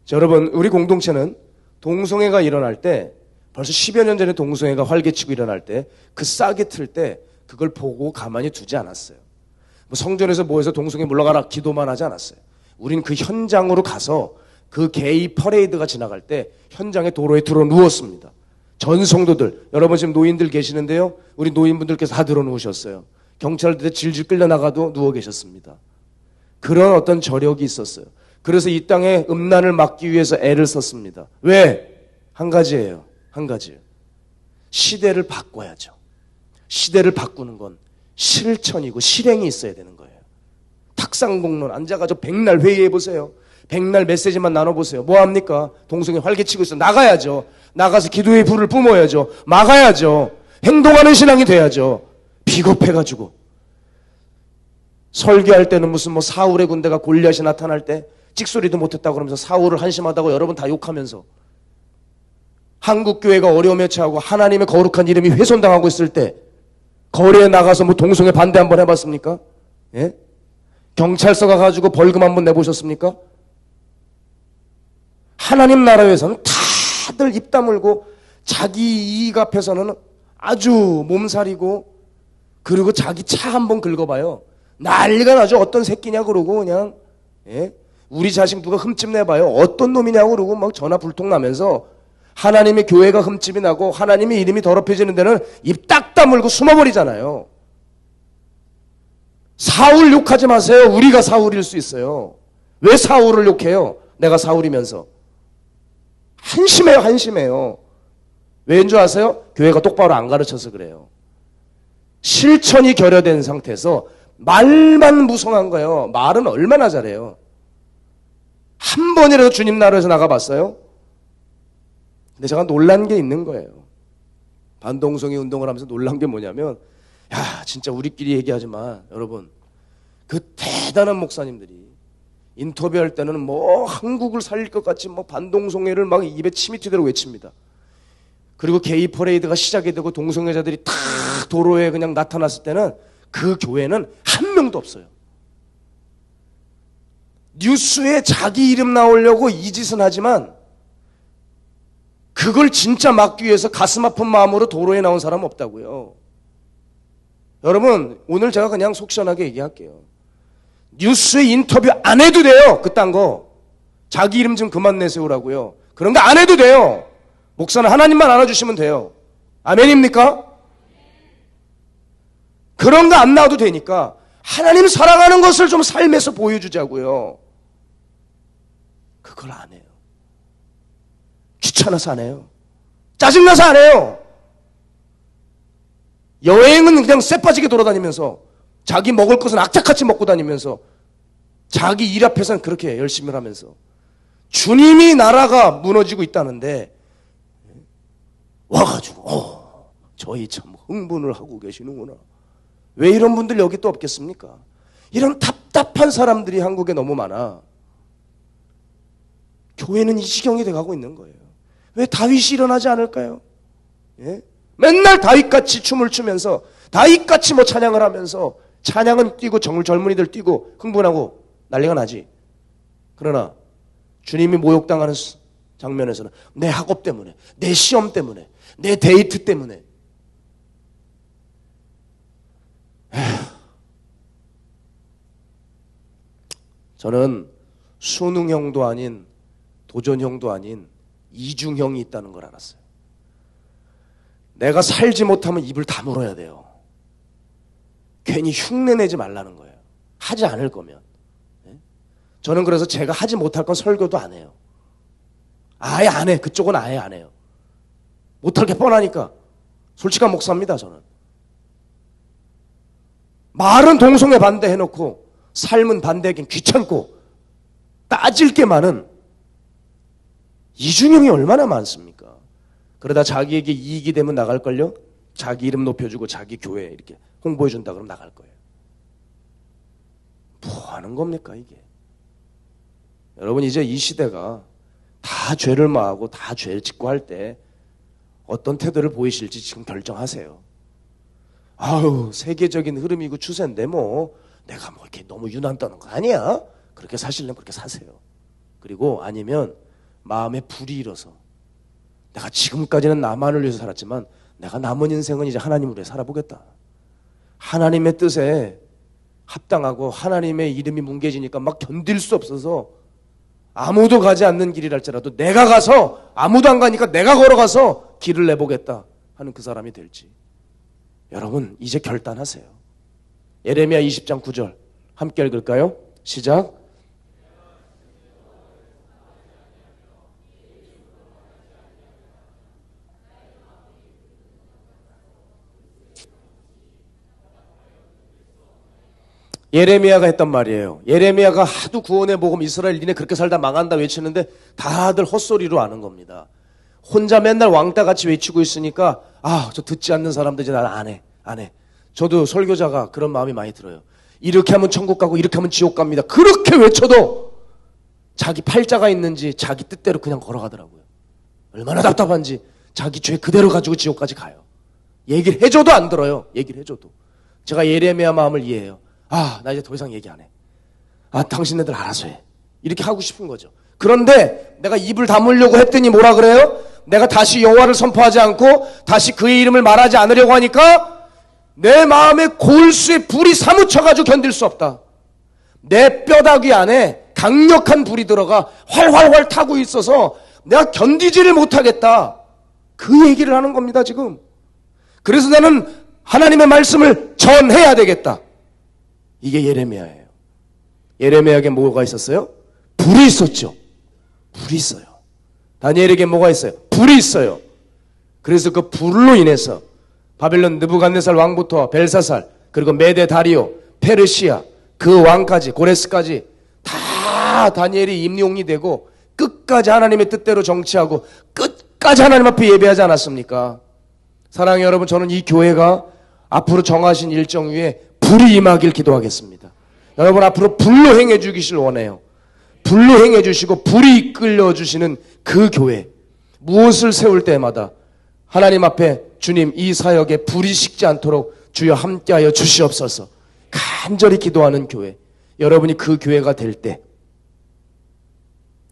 자, 여러분, 우리 공동체는 동성애가 일어날 때, 벌써 10여 년 전에 동성애가 활개치고 일어날 때, 그 싹이 틀 때 그걸 보고 가만히 두지 않았어요. 뭐 성전에서 모여서 동성애 물러가라 기도만 하지 않았어요. 우린 그 현장으로 가서 그 게이 퍼레이드가 지나갈 때 현장에 도로에 들어 누웠습니다. 전 성도들, 여러분 지금 노인들 계시는데요. 우리 노인분들께서 다 들어 누우셨어요. 경찰들에 질질 끌려나가도 누워 계셨습니다. 그런 어떤 저력이 있었어요. 그래서 이 땅에 음란을 막기 위해서 애를 썼습니다. 왜? 한 가지예요. 한 가지예요. 시대를 바꿔야죠. 시대를 바꾸는 건 실천이고 실행이 있어야 되는 거예요. 탁상공론 앉아가지고 백날 회의해보세요. 백날 메시지만 나눠보세요. 뭐합니까? 동성애 활개치고 있어. 나가야죠. 나가서 기도의 불을 뿜어야죠. 막아야죠. 행동하는 신앙이 돼야죠. 비겁해가지고 설교할 때는 무슨 뭐 사울의 군대가 골리앗이 나타날 때 찍소리도 못했다고 그러면서 사울을 한심하다고 여러분 다 욕하면서, 한국교회가 어려움에 처하고 하나님의 거룩한 이름이 훼손당하고 있을 때 거리에 나가서 뭐 동성애 반대 한번 해봤습니까? 예? 경찰서 가가지고 벌금 한번 내보셨습니까? 하나님 나라에서는 다들 입 다물고 자기 이익 앞에서는 아주 몸살이고, 그리고 자기 차 한번 긁어봐요. 난리가 나죠. 어떤 새끼냐 그러고 그냥, 예? 우리 자식 누가 흠집 내봐요. 어떤 놈이냐고 그러고 막 전화 불통 나면서, 하나님의 교회가 흠집이 나고 하나님의 이름이 더럽혀지는 데는 입 딱 다물고 숨어버리잖아요. 사울 욕하지 마세요. 우리가 사울일 수 있어요. 왜 사울을 욕해요? 내가 사울이면서. 한심해요. 한심해요. 왜인 줄 아세요? 교회가 똑바로 안 가르쳐서 그래요. 실천이 결여된 상태에서 말만 무성한 거예요. 말은 얼마나 잘해요. 한 번이라도 주님 나라에서 나가봤어요? 근데 제가 놀란 게 있는 거예요. 반동성애 운동을 하면서 놀란 게 뭐냐면, 야, 진짜 우리끼리 얘기하지만 여러분, 그 대단한 목사님들이 인터뷰할 때는 뭐 한국을 살릴 것 같이 뭐 반동성애를 막 입에 침이 튀도록 외칩니다. 그리고 게이 퍼레이드가 시작이 되고 동성애자들이 다 도로에 그냥 나타났을 때는 그 교회는 한 명도 없어요. 뉴스에 자기 이름 나오려고 이 짓은 하지만 그걸 진짜 막기 위해서 가슴 아픈 마음으로 도로에 나온 사람 없다고요. 여러분, 오늘 제가 그냥 속 시원하게 얘기할게요. 뉴스에 인터뷰 안 해도 돼요. 그딴 거. 자기 이름 좀 그만 내세우라고요. 그런 거 안 해도 돼요. 목사는 하나님만 알아주시면 돼요. 아멘입니까? 그런 거 안 나와도 되니까 하나님 사랑하는 것을 좀 삶에서 보여주자고요. 그걸 안 해요. 귀찮아서 안 해요. 짜증나서 안 해요. 여행은 그냥 쎄빠지게 돌아다니면서 자기 먹을 것은 악착같이 먹고 다니면서 자기 일 앞에서는 그렇게 열심히 하면서 주님이 나라가 무너지고 있다는데 와가지고 저희 참 흥분을 하고 계시는구나. 왜 이런 분들 여기 또 없겠습니까? 이런 답답한 사람들이 한국에 너무 많아. 교회는 이 지경이 돼가고 있는 거예요. 왜 다윗이 일어나지 않을까요? 예? 맨날 다윗같이 춤을 추면서 다윗같이 뭐 찬양을 하면서 찬양은 뛰고 젊은이들 뛰고 흥분하고 난리가 나지. 그러나 주님이 모욕당하는 장면에서는 내 학업 때문에, 내 시험 때문에, 내 데이트 때문에. 저는 수능형도 아닌 도전형도 아닌 이중형이 있다는 걸 알았어요. 내가 살지 못하면 입을 다물어야 돼요. 괜히 흉내내지 말라는 거예요. 하지 않을 거면. 저는 그래서 제가 하지 못할 건 설교도 안 해요. 아예 안 해. 그쪽은 아예 안 해요. 못할 게 뻔하니까. 솔직한 목사입니다, 저는. 말은 동성애 반대해놓고 삶은 반대하긴 귀찮고 따질 게 많은 이중형이 얼마나 많습니까? 그러다 자기에게 이익이 되면 나갈걸요? 자기 이름 높여주고 자기 교회 이렇게 홍보해준다 그러면 나갈 거예요. 뭐 하는 겁니까 이게? 여러분 이제 이 시대가 다 죄를 마하고 다 죄를 짓고 할 때 어떤 태도를 보이실지 지금 결정하세요. 아유 세계적인 흐름이고 추세인데 뭐 내가 뭐 이렇게 너무 유난 떠는 거 아니야? 그렇게 사실려면 그렇게 사세요. 그리고 아니면 마음에 불이 일어서 내가 지금까지는 나만을 위해서 살았지만 내가 남은 인생은 이제 하나님을 위해 살아보겠다. 하나님의 뜻에 합당하고 하나님의 이름이 뭉개지니까 막 견딜 수 없어서 아무도 가지 않는 길이랄지라도 내가 가서 아무도 안 가니까 내가 걸어가서 길을 내보겠다 하는 그 사람이 될지. 여러분 이제 결단하세요. 예레미야 20장 9절 함께 읽을까요? 시작. 예레미야가 했단 말이에요. 예레미야가 하도 구원의 복음 이스라엘 니네 그렇게 살다 망한다 외치는데 다들 헛소리로 아는 겁니다. 혼자 맨날 왕따같이 외치고 있으니까 저 듣지 않는 사람들 이제 난 안 해. 저도 설교자가 그런 마음이 많이 들어요. 이렇게 하면 천국 가고 이렇게 하면 지옥 갑니다. 그렇게 외쳐도 자기 팔자가 있는지 자기 뜻대로 그냥 걸어가더라고요. 얼마나 답답한지 자기 죄 그대로 가지고 지옥까지 가요. 얘기를 해줘도 안 들어요. 얘기를 해줘도. 제가 예레미야 마음을 이해해요. 나 이제 더 이상 얘기 안 해. 당신네들 알아서 해. 이렇게 하고 싶은 거죠. 그런데 내가 입을 다물려고 했더니 뭐라 그래요? 내가 다시 여호와를 선포하지 않고 다시 그의 이름을 말하지 않으려고 하니까 내 마음에 골수에 불이 사무쳐가지고 견딜 수 없다. 내 뼈다귀 안에 강력한 불이 들어가 활활활 타고 있어서 내가 견디지를 못하겠다. 그 얘기를 하는 겁니다 지금. 그래서 나는 하나님의 말씀을 전해야 되겠다. 이게 예레미야예요. 예레미야에게 뭐가 있었어요? 불이 있었죠. 불이 있어요. 다니엘에게 뭐가 있어요? 불이 있어요. 그래서 그 불로 인해서 바벨론 느부갓네살 왕부터 벨사살 그리고 메데 다리오 페르시아 그 왕까지 고레스까지 다 다니엘이 임용이 되고 끝까지 하나님의 뜻대로 정치하고 끝까지 하나님 앞에 예배하지 않았습니까? 사랑하는 여러분, 저는 이 교회가 앞으로 정하신 일정 위에 불이 임하길 기도하겠습니다. 여러분 앞으로 불로 행해 주기를 원해요. 불로 행해 주시고 불이 이끌려 주시는 그 교회, 무엇을 세울 때마다 하나님 앞에 주님 이 사역에 불이 식지 않도록 주여 함께하여 주시옵소서 간절히 기도하는 교회, 여러분이 그 교회가 될 때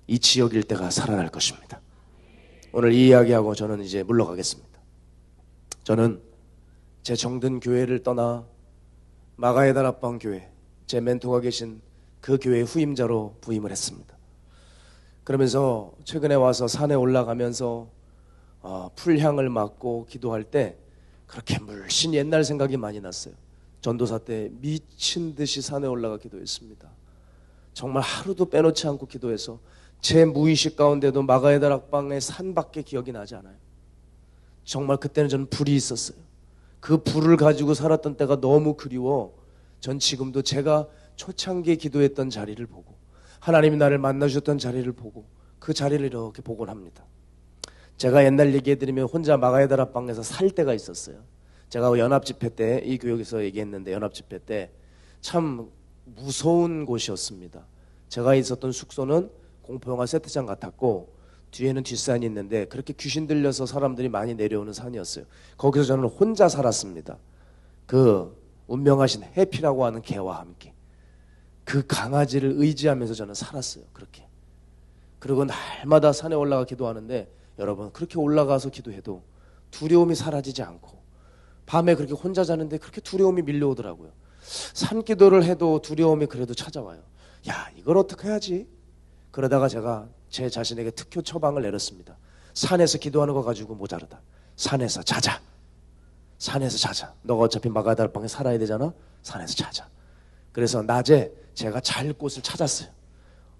이 지역 일대가 살아날 것입니다. 오늘 이 이야기하고 저는 이제 물러가겠습니다. 저는 제 정든 교회를 떠나 마가에다 앞방 교회, 제 멘토가 계신 그 교회의 후임자로 부임을 했습니다. 그러면서 최근에 와서 산에 올라가면서 풀향을 맡고 기도할 때 그렇게 물씬 옛날 생각이 많이 났어요. 전도사 때 미친 듯이 산에 올라가 기도했습니다. 정말 하루도 빼놓지 않고 기도해서 제 무의식 가운데도 마가에다 앞방의 산밖에 기억이 나지 않아요. 정말 그때는 저는 불이 있었어요. 그 불을 가지고 살았던 때가 너무 그리워 전 지금도 제가 초창기에 기도했던 자리를 보고 하나님이 나를 만나주셨던 자리를 보고 그 자리를 이렇게 보곤 합니다. 제가 옛날 얘기해드리면 혼자 마가에다 앞방에서 살 때가 있었어요. 제가 연합집회 때 이 교육에서 얘기했는데 연합집회 때 참 무서운 곳이었습니다. 제가 있었던 숙소는 공포영화 세트장 같았고 뒤에는 뒷산이 있는데 그렇게 귀신 들려서 사람들이 많이 내려오는 산이었어요. 거기서 저는 혼자 살았습니다. 그 운명하신 해피라고 하는 개와 함께 그 강아지를 의지하면서 저는 살았어요. 그렇게. 그리고 날마다 산에 올라가 기도하는데 여러분 그렇게 올라가서 기도해도 두려움이 사라지지 않고 밤에 그렇게 혼자 자는데 그렇게 두려움이 밀려오더라고요. 산기도를 해도 두려움이 그래도 찾아와요. 야, 이걸 어떻게 해야지? 그러다가 제가 제 자신에게 특효 처방을 내렸습니다. 산에서 기도하는 거 가지고 모자르다. 산에서 자자. 산에서 자자. 너가 어차피 마가다락방에 살아야 되잖아. 산에서 자자. 그래서 낮에 제가 잘 곳을 찾았어요.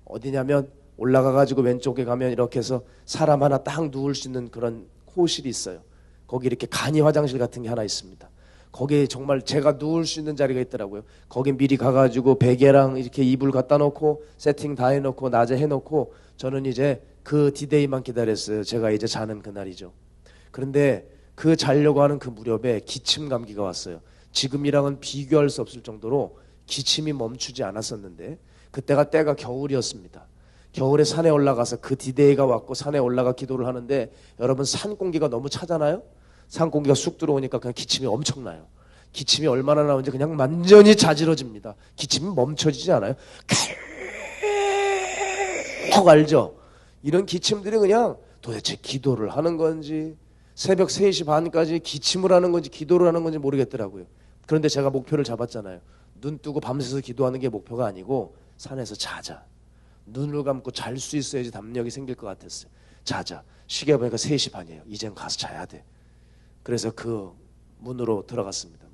어디냐면 올라가가지고 왼쪽에 가면 이렇게 해서 사람 하나 딱 누울 수 있는 그런 호실이 있어요. 거기 이렇게 간이 화장실 같은 게 하나 있습니다. 거기에 정말 제가 누울 수 있는 자리가 있더라고요. 거기 미리 가가지고 베개랑 이렇게 이불 갖다 놓고 세팅 다 해놓고 낮에 해놓고 저는 이제 그 디데이만 기다렸어요. 제가 이제 자는 그날이죠. 그런데 그 자려고 하는 그 무렵에 기침 감기가 왔어요. 지금이랑은 비교할 수 없을 정도로 기침이 멈추지 않았었는데 그때가 때가 겨울이었습니다. 겨울에 산에 올라가서 그 디데이가 왔고 산에 올라가 기도를 하는데 여러분 산 공기가 너무 차잖아요. 산 공기가 쑥 들어오니까 그냥 기침이 엄청나요. 기침이 얼마나 나오는지 그냥 완전히 자지러집니다. 기침이 멈춰지지 않아요. 계속 알죠? 이런 기침들이 그냥 도대체 기도를 하는 건지 새벽 3시 반까지 기침을 하는 건지 기도를 하는 건지 모르겠더라고요. 그런데 제가 목표를 잡았잖아요. 눈 뜨고 밤새서 기도하는 게 목표가 아니고 산에서 자자. 눈을 감고 잘 수 있어야지 담력이 생길 것 같았어요. 자자. 시계 보니까 3시 반이에요. 이젠 가서 자야 돼. 그래서 그 문으로 들어갔습니다.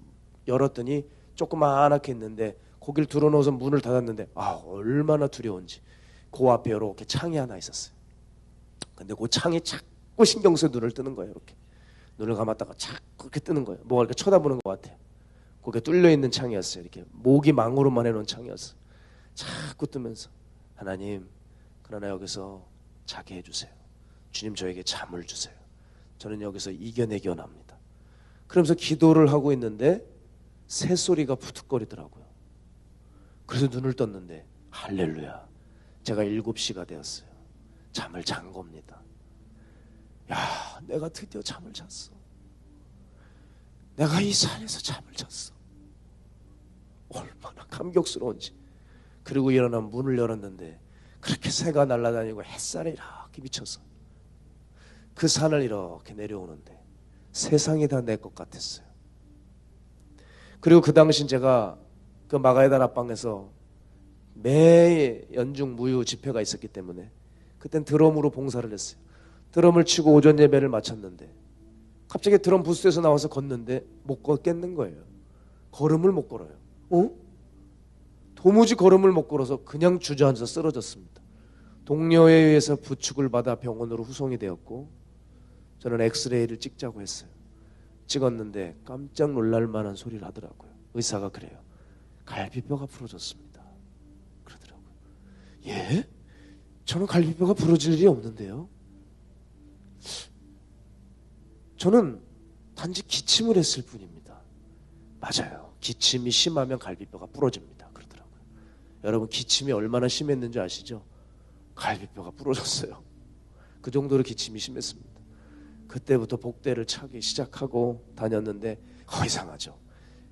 열었더니 조그맣게 있는데 거길 들어놓아서 문을 닫았는데 얼마나 두려운지. 그 앞에 이렇게 창이 하나 있었어요. 근데 그 창이 자꾸 신경 써서 눈을 뜨는 거예요. 이렇게 눈을 감았다가 자꾸 그렇게 뜨는 거예요. 뭐가 이렇게 쳐다보는 것 같아요. 그게 뚫려 있는 창이었어요. 이렇게 모기 망으로만 해놓은 창이었어요. 자꾸 뜨면서 하나님, 그러나 여기서 자게 해주세요. 주님 저에게 잠을 주세요. 저는 여기서 이겨내기 원합니다. 그러면서 기도를 하고 있는데 새소리가 푸득거리더라고요. 그래서 눈을 떴는데 할렐루야. 제가 7시가 되었어요. 잠을 잔 겁니다. 야, 내가 드디어 잠을 잤어. 내가 이 산에서 잠을 잤어. 얼마나 감격스러운지. 그리고 일어나 문을 열었는데 그렇게 새가 날아다니고 햇살에 이렇게 비쳐서 그 산을 이렇게 내려오는데 세상이 다 내 것 같았어요. 그리고 그 당시 제가 그 마가에다 앞방에서 매 연중 무휴 집회가 있었기 때문에 그땐 드럼으로 봉사를 했어요. 드럼을 치고 오전 예배를 마쳤는데 갑자기 드럼 부스에서 나와서 걷는데 못 걷겠는 거예요. 걸음을 못 걸어요. 도무지 걸음을 못 걸어서 그냥 주저앉아 쓰러졌습니다. 동료에 의해서 부축을 받아 병원으로 후송이 되었고 저는 엑스레이를 찍자고 했어요. 찍었는데 깜짝 놀랄 만한 소리를 하더라고요. 의사가 그래요. 갈비뼈가 부러졌습니다. 그러더라고요. 예? 저는 갈비뼈가 부러질 일이 없는데요. 저는 단지 기침을 했을 뿐입니다. 맞아요. 기침이 심하면 갈비뼈가 부러집니다. 그러더라고요. 여러분 기침이 얼마나 심했는지 아시죠? 갈비뼈가 부러졌어요. 그 정도로 기침이 심했습니다. 그때부터 복대를 차기 시작하고 다녔는데 이상하죠.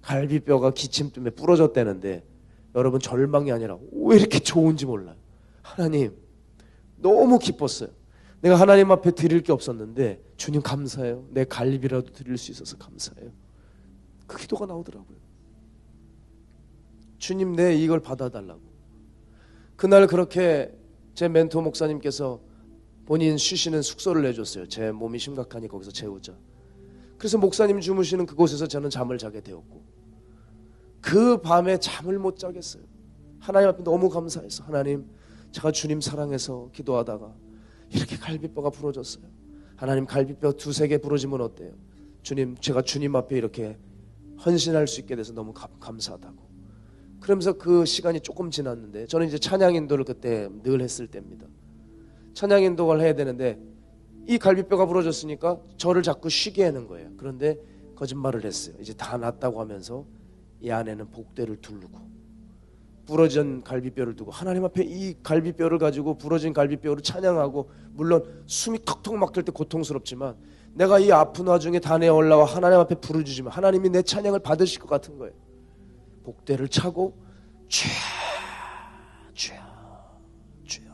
갈비뼈가 기침 때문에 부러졌다는데 여러분 절망이 아니라 왜 이렇게 좋은지 몰라요. 하나님 너무 기뻤어요. 내가 하나님 앞에 드릴 게 없었는데 주님 감사해요. 내 갈비라도 드릴 수 있어서 감사해요. 그 기도가 나오더라고요. 주님 내 이걸 받아달라고. 그날 그렇게 제 멘토 목사님께서 본인 쉬시는 숙소를 내줬어요. 제 몸이 심각하니 거기서 재우자. 그래서 목사님 주무시는 그곳에서 저는 잠을 자게 되었고 그 밤에 잠을 못 자겠어요. 하나님 앞에 너무 감사해서 하나님 제가 주님 사랑해서 기도하다가 이렇게 갈비뼈가 부러졌어요. 하나님 갈비뼈 2-3개 부러지면 어때요? 주님 제가 주님 앞에 이렇게 헌신할 수 있게 돼서 너무 감사하다고. 그러면서 그 시간이 조금 지났는데 저는 이제 찬양 인도를 그때 늘 했을 때입니다. 찬양 인도를 해야 되는데 이 갈비뼈가 부러졌으니까 저를 자꾸 쉬게 하는 거예요. 그런데 거짓말을 했어요. 이제 다 낫다고 하면서 이 안에는 복대를 두르고 부러진 갈비뼈를 두고 하나님 앞에 이 갈비뼈를 가지고 부러진 갈비뼈를 찬양하고 물론 숨이 턱턱 막힐 때 고통스럽지만 내가 이 아픈 와중에 단에 올라와 하나님 앞에 부르짖으면 하나님이 내 찬양을 받으실 것 같은 거예요. 복대를 차고 주여 주여 주여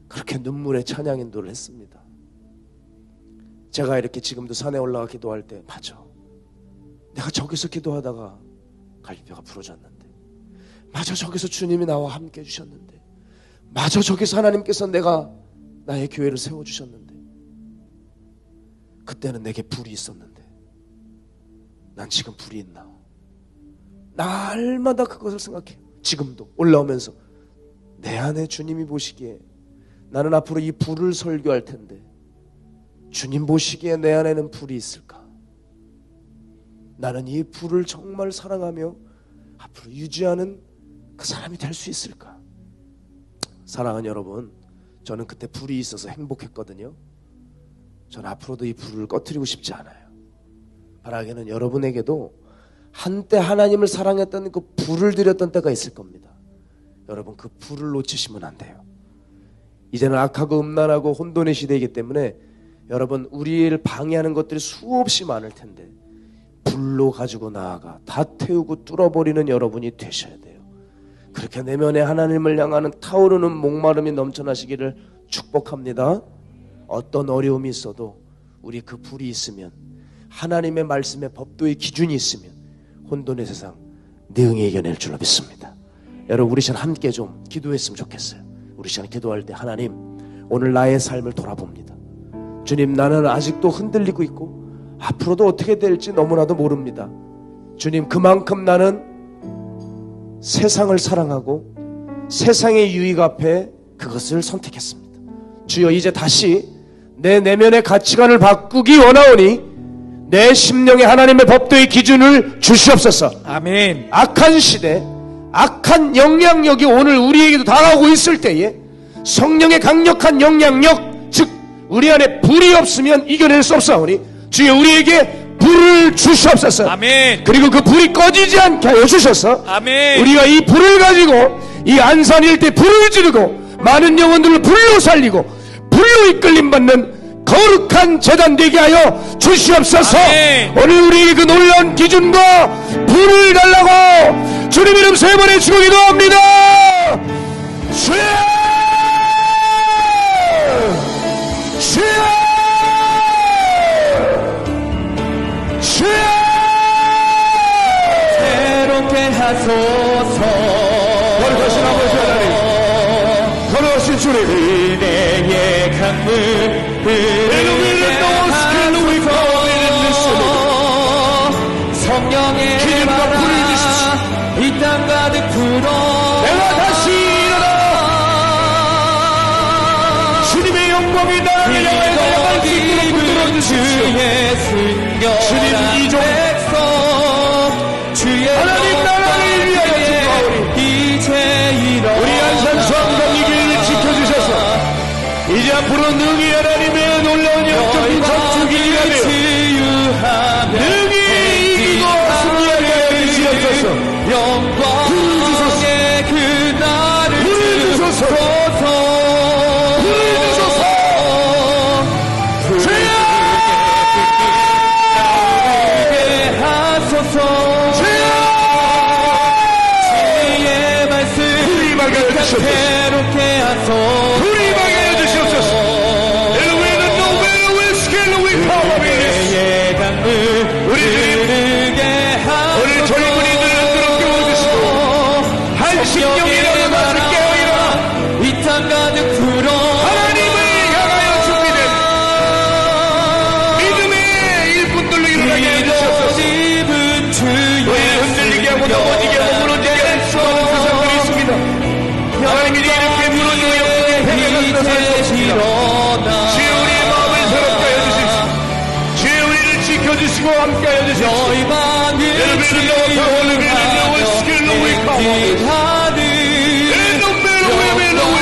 그렇게 눈물의 찬양 인도를 했습니다. 제가 이렇게 지금도 산에 올라가 기도할 때 맞아. 내가 저기서 기도하다가 갈비뼈가 부러졌는데 맞아 저기서 주님이 나와 함께 해주셨는데 마저 저기서 하나님께서 내가 나의 교회를 세워주셨는데, 그때는 내게 불이 있었는데 난 지금 불이 있나? 날마다 그것을 생각해요. 지금도 올라오면서 내 안에 주님이 보시기에 나는 앞으로 이 불을 설교할 텐데 주님 보시기에 내 안에는 불이 있을까? 나는 이 불을 정말 사랑하며 앞으로 유지하는 그 사람이 될 수 있을까? 사랑하는 여러분, 저는 그때 불이 있어서 행복했거든요. 저는 앞으로도 이 불을 꺼뜨리고 싶지 않아요. 바라기는 여러분에게도 한때 하나님을 사랑했던 그 불을 들였던 때가 있을 겁니다. 여러분, 그 불을 놓치시면 안 돼요. 이제는 악하고 음란하고 혼돈의 시대이기 때문에 여러분, 우리를 방해하는 것들이 수없이 많을 텐데 불로 가지고 나아가 다 태우고 뚫어버리는 여러분이 되셔야 돼요. 그렇게 내면에 하나님을 향하는 타오르는 목마름이 넘쳐나시기를 축복합니다. 어떤 어려움이 있어도 우리 그 불이 있으면, 하나님의 말씀의 법도의 기준이 있으면 혼돈의 세상 능히 이겨낼 줄로 믿습니다. 여러분, 우리 시간 함께 좀 기도했으면 좋겠어요. 우리 시간 기도할 때 하나님, 오늘 나의 삶을 돌아봅니다. 주님, 나는 아직도 흔들리고 있고 앞으로도 어떻게 될지 너무나도 모릅니다. 주님, 그만큼 나는 세상을 사랑하고 세상의 유익 앞에 그것을 선택했습니다. 주여, 이제 다시 내 내면의 가치관을 바꾸기 원하오니 내 심령에 하나님의 법도의 기준을 주시옵소서. 아멘. 악한 시대, 악한 영향력이 오늘 우리에게도 다가오고 있을 때에 성령의 강력한 영향력, 즉 우리 안에 불이 없으면 이겨낼 수 없사오니 주여, 우리에게 불을 주시옵소서. 아멘. 그리고 그 불이 꺼지지 않게 하여 주셔서 아멘. 우리가 이 불을 가지고 이 안산 일대 불을 지르고 많은 영혼들을 불로 살리고 불로 이끌림 받는 거룩한 제단 되게 하여 주시옵소서. 아멘. 오늘 우리 그 놀라운 기준과 불을 달라고 주님 이름 세 번 외치고 기도합니다. 주여, 주여, 주여, 새롭게 하소서. 거룩하신 아버지 하나님, 거룩하신 주님, 은혜의 강물 흐르게 하소서. 성령의 기름과 불을 주십시오. 이 땅 가득 불어 내가 다시 일어나 주님의 영광이 나를 향하여 나아갈 수 있도록 붙들어 주십시오. 주의 순결한 주님, 이종 백성 주의 하나님 나라를 위하여 기도하오니 이제 일어나 우리 안산 수암동 이 교회를 지켜주셔서 이제 앞으로 능히 하나님의 놀라운 영적인 전투기가 되어 능히 이기고 승리하게 하여 주시옵소서. 영광의 그날을 불을 주소서. 불을 주소서. 주여, 주게 하소서. 주여, 주의 말씀 불이 임하게 하여 주시옵소서. 새롭게 하소서. 불이 임하게 하여 주시옵소서. 엘로헤는 노벨 윌스켈로 위파워비리스. 의 강물 우리 주님, 흐르게 하소서. 오늘 젊은이들을 흔들어 깨워주시고 한식령이라는 것을 깨어이라 이 땅 가득 불어 하나님을 향하여 준비된 믿음의 일꾼들로 일어나게 해주시옵소서. 입은 주의 너희를 흔들리게 하고 넘어지게 하고 무너지게 하는 수많은 세상들이 있습니다. 하나님이 이렇게 무너지고 옆에 행해가시는 살수 없습니다. 주여, 우리의 마음을 새롭게 하여 주십시오. 주여, 우리를 지켜주시고 함께 하여 주십시오. 너희 방을 여러분은 너와 올리는 영을 스킬로 위하고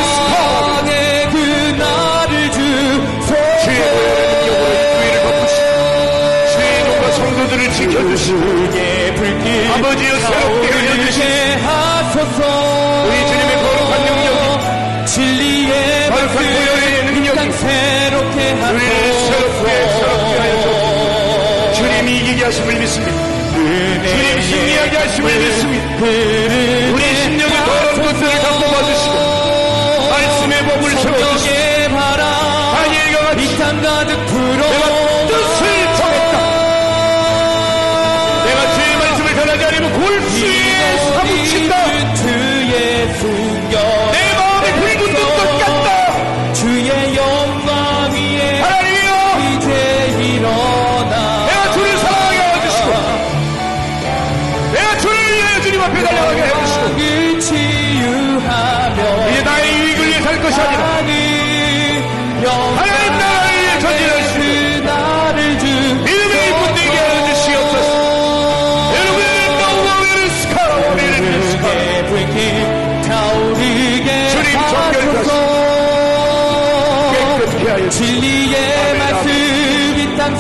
영광의 그날을 주소서. 주의 능력으로 교회를 덮으시고 주의 이름과 성도들을 지켜주시고 주의 불길 아버지여 새롭게 하여 주시옵소서. 하소서. 우리 주님의 거룩한 능력이, 진리의 거룩한 보혈의 능력이 땅 새롭게 우리를 새롭게 하여 주옵소서. 주님이 이기게 하심을 믿습니다. 주님 승리하게 하심을 믿습니다. 우리 심령의 더러운 것들을 담보받으시고 말씀의 법을 세워주시고 다니엘과 같이 이땅 가득 불어 내가 뜻을 정했다. 내가 주의 말씀을 전하지 않으면 골수에 사무친다. 주의 순결 내 마음이 불붙는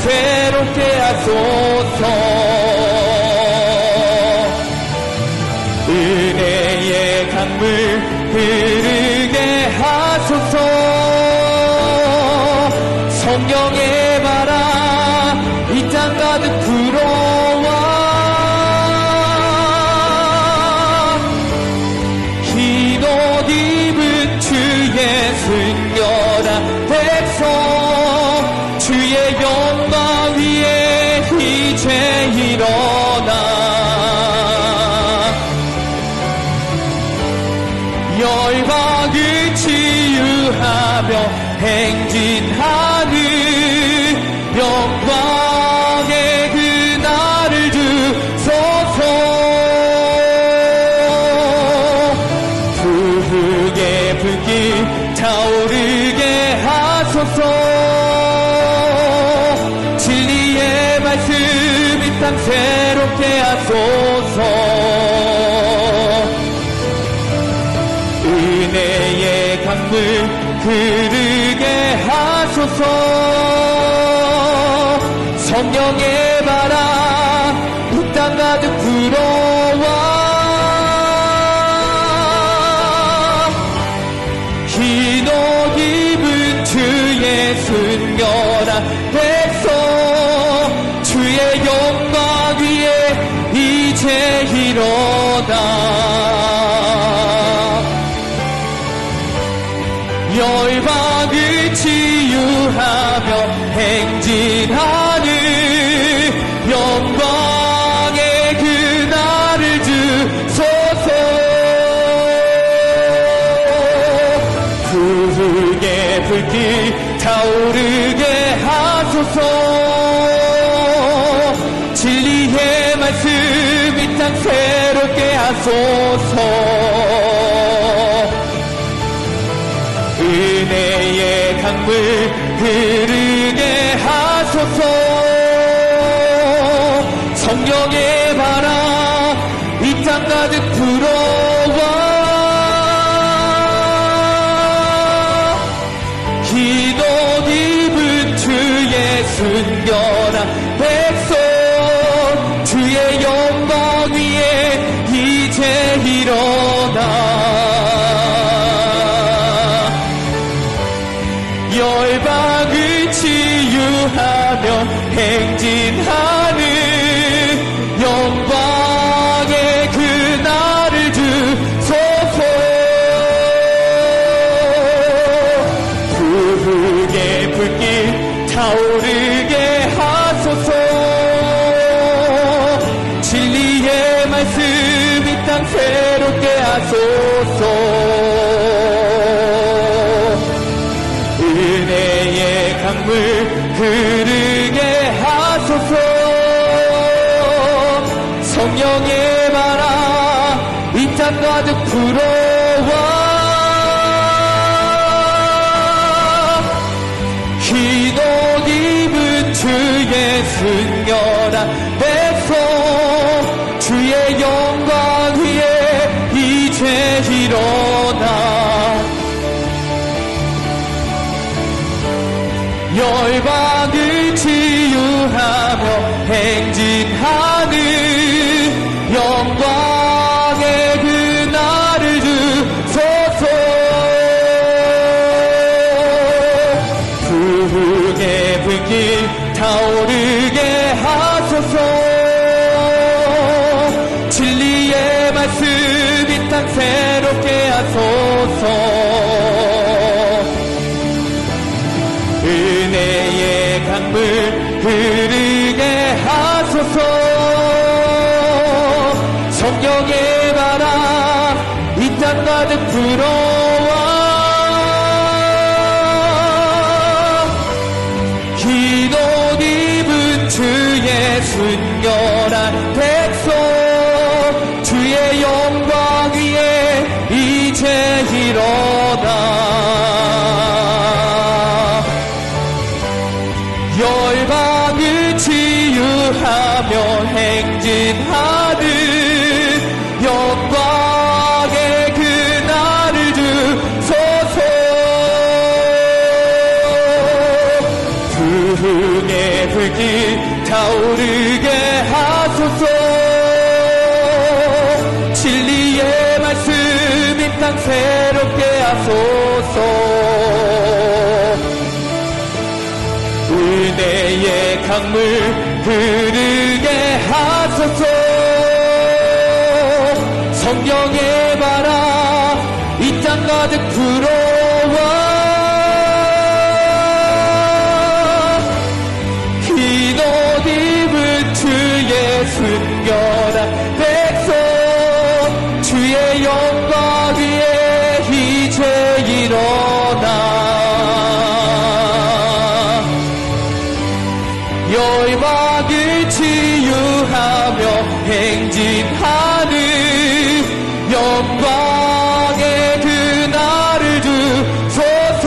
새롭게 하소서. 은혜의 강물 흐르게 하소서. 성령의 바람 이 땅 가득 불어와 흰 옷 입은 주의 순결한 백성 주의 영광 위에 이제 일어나 열방을 치유하며 행진하는 영광의 그날을 주소서. 부흥의 불길 타오르게 하소서. 진리의 말씀 이 땅 새롭게 하소서. 은혜의 강물 흐르게 하소서. 성령의 바람 이 땅 가득 불어와 흰 옷 입은 주의 순결한 백성 주의 영광 위에 이제 일어나 열방을 치유하며 행진하는 영광의 그날을 주소서. 부흥의 불길 타오르게 하소서. 진리의 말씀 이 땅 새롭게 하소서. 은혜의 강물 흐르게 하소서. 성령의 바람 이 땅 가득 불어와 흰 옷 입은 주의 순결한 백성 주의 영광 위에 이제 일어나 열방을 치유하며 행진하는 영광의 그날을 주소서. 부흥의 불길 타오르게 하소서. 진리의 말씀 이 땅 새롭게 하소서. 은혜의 강물 흐르게 하소서. 성령의 바람 이 땅 가득 불어와 흰 옷 입은 주의 순결한 백성 주의 영광 위에 이제 일어나 열방을 치유하며 행진하는 영광의 그날을 주소서. 부흥의 불길 타오르게 하소서. 진리의 말씀 이 땅 새롭게 하소서. 은혜의 강물 흐르게 하소서. 성령의 바람 이 땅 가득 불어와 흰 옷 입은 주의 순결한 백성 주의 영광 위에 이제 일어나 열방을 치유하며 행진하는 영광의 그날을 주소서. 부흥의 불길 새롭게 하소서. 은혜의 강물 흐르게 하소서. 성령의 바람 이 땅 가득 불어와 흰 옷 입은 주의 순결한 백성 주의 영광 위에 이제 일어나 열방을 치유하며 행진하는 영광의 그날을 주소서.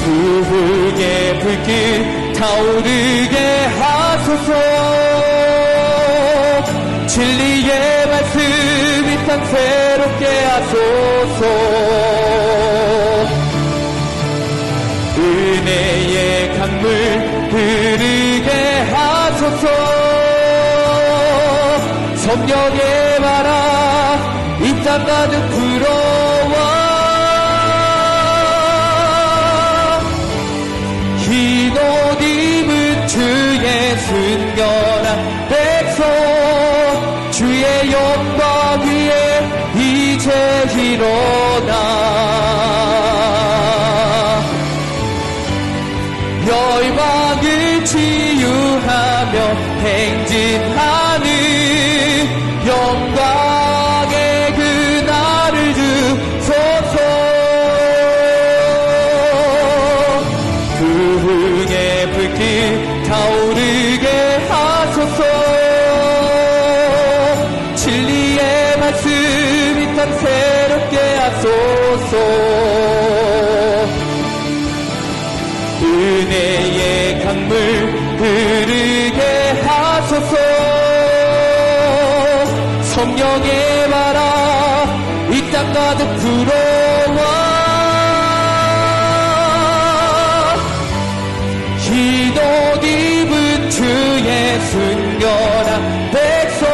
부흥의 불길 타오르게 하소서. 진리의 말씀 이 땅 새롭게 하소서. 은혜의 강물 흐르게 하소서. 성령의 바람 이 땅 가득 불어와 흰 옷 입은 주의 순결한 백성 주의 영광 위에 이제 일어나 열방을 치유하며 행진하는 영광의 그날을 주소서. 부흥의 불길 타오르게 하소서. 진리의 말씀 이 땅 새롭게 하소서. 은혜의 강물 흐르게 하소서. 성령의 바람 이 땅 가득 불어와 흰 옷 입은 주의 순결한 백성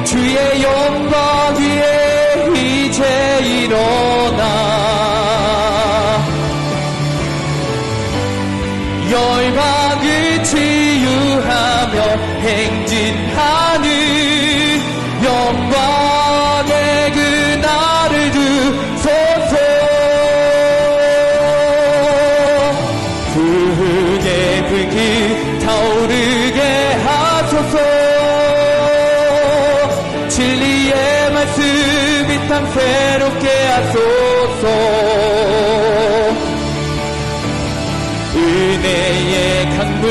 주의 영광 위에 이제 일어나 열방을 치유하며 행진하는 영광의 그날을 주소서. 부흥의 불길 타오르게 하소서. 진리의 말씀 이 땅 새롭게 하소서. 은혜의 강물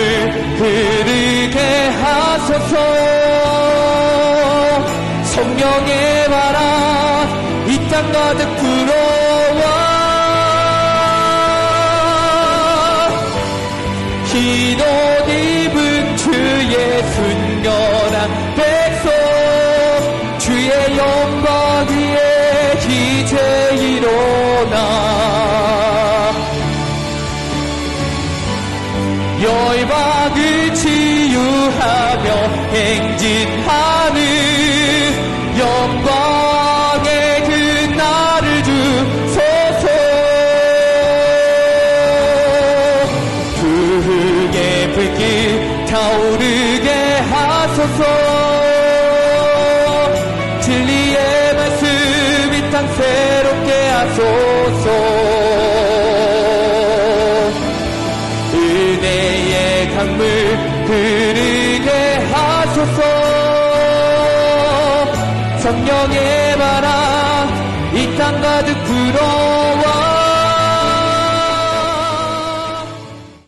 흐르게 하소서. 성령의 바람 이 땅 가득 불어와 흰 옷 입은 주의 순결한 백성 주의 영광 위에 이제 일어나 열방을 치유하며 행진하는 영광의 그날을 주소서. 부흥의 불길 타오르게 하소서. 진리의 말씀 이 땅 새롭게 하소서. 은혜의 강물 흐르게 하소서. 성령의 바람 이 땅 가득 불어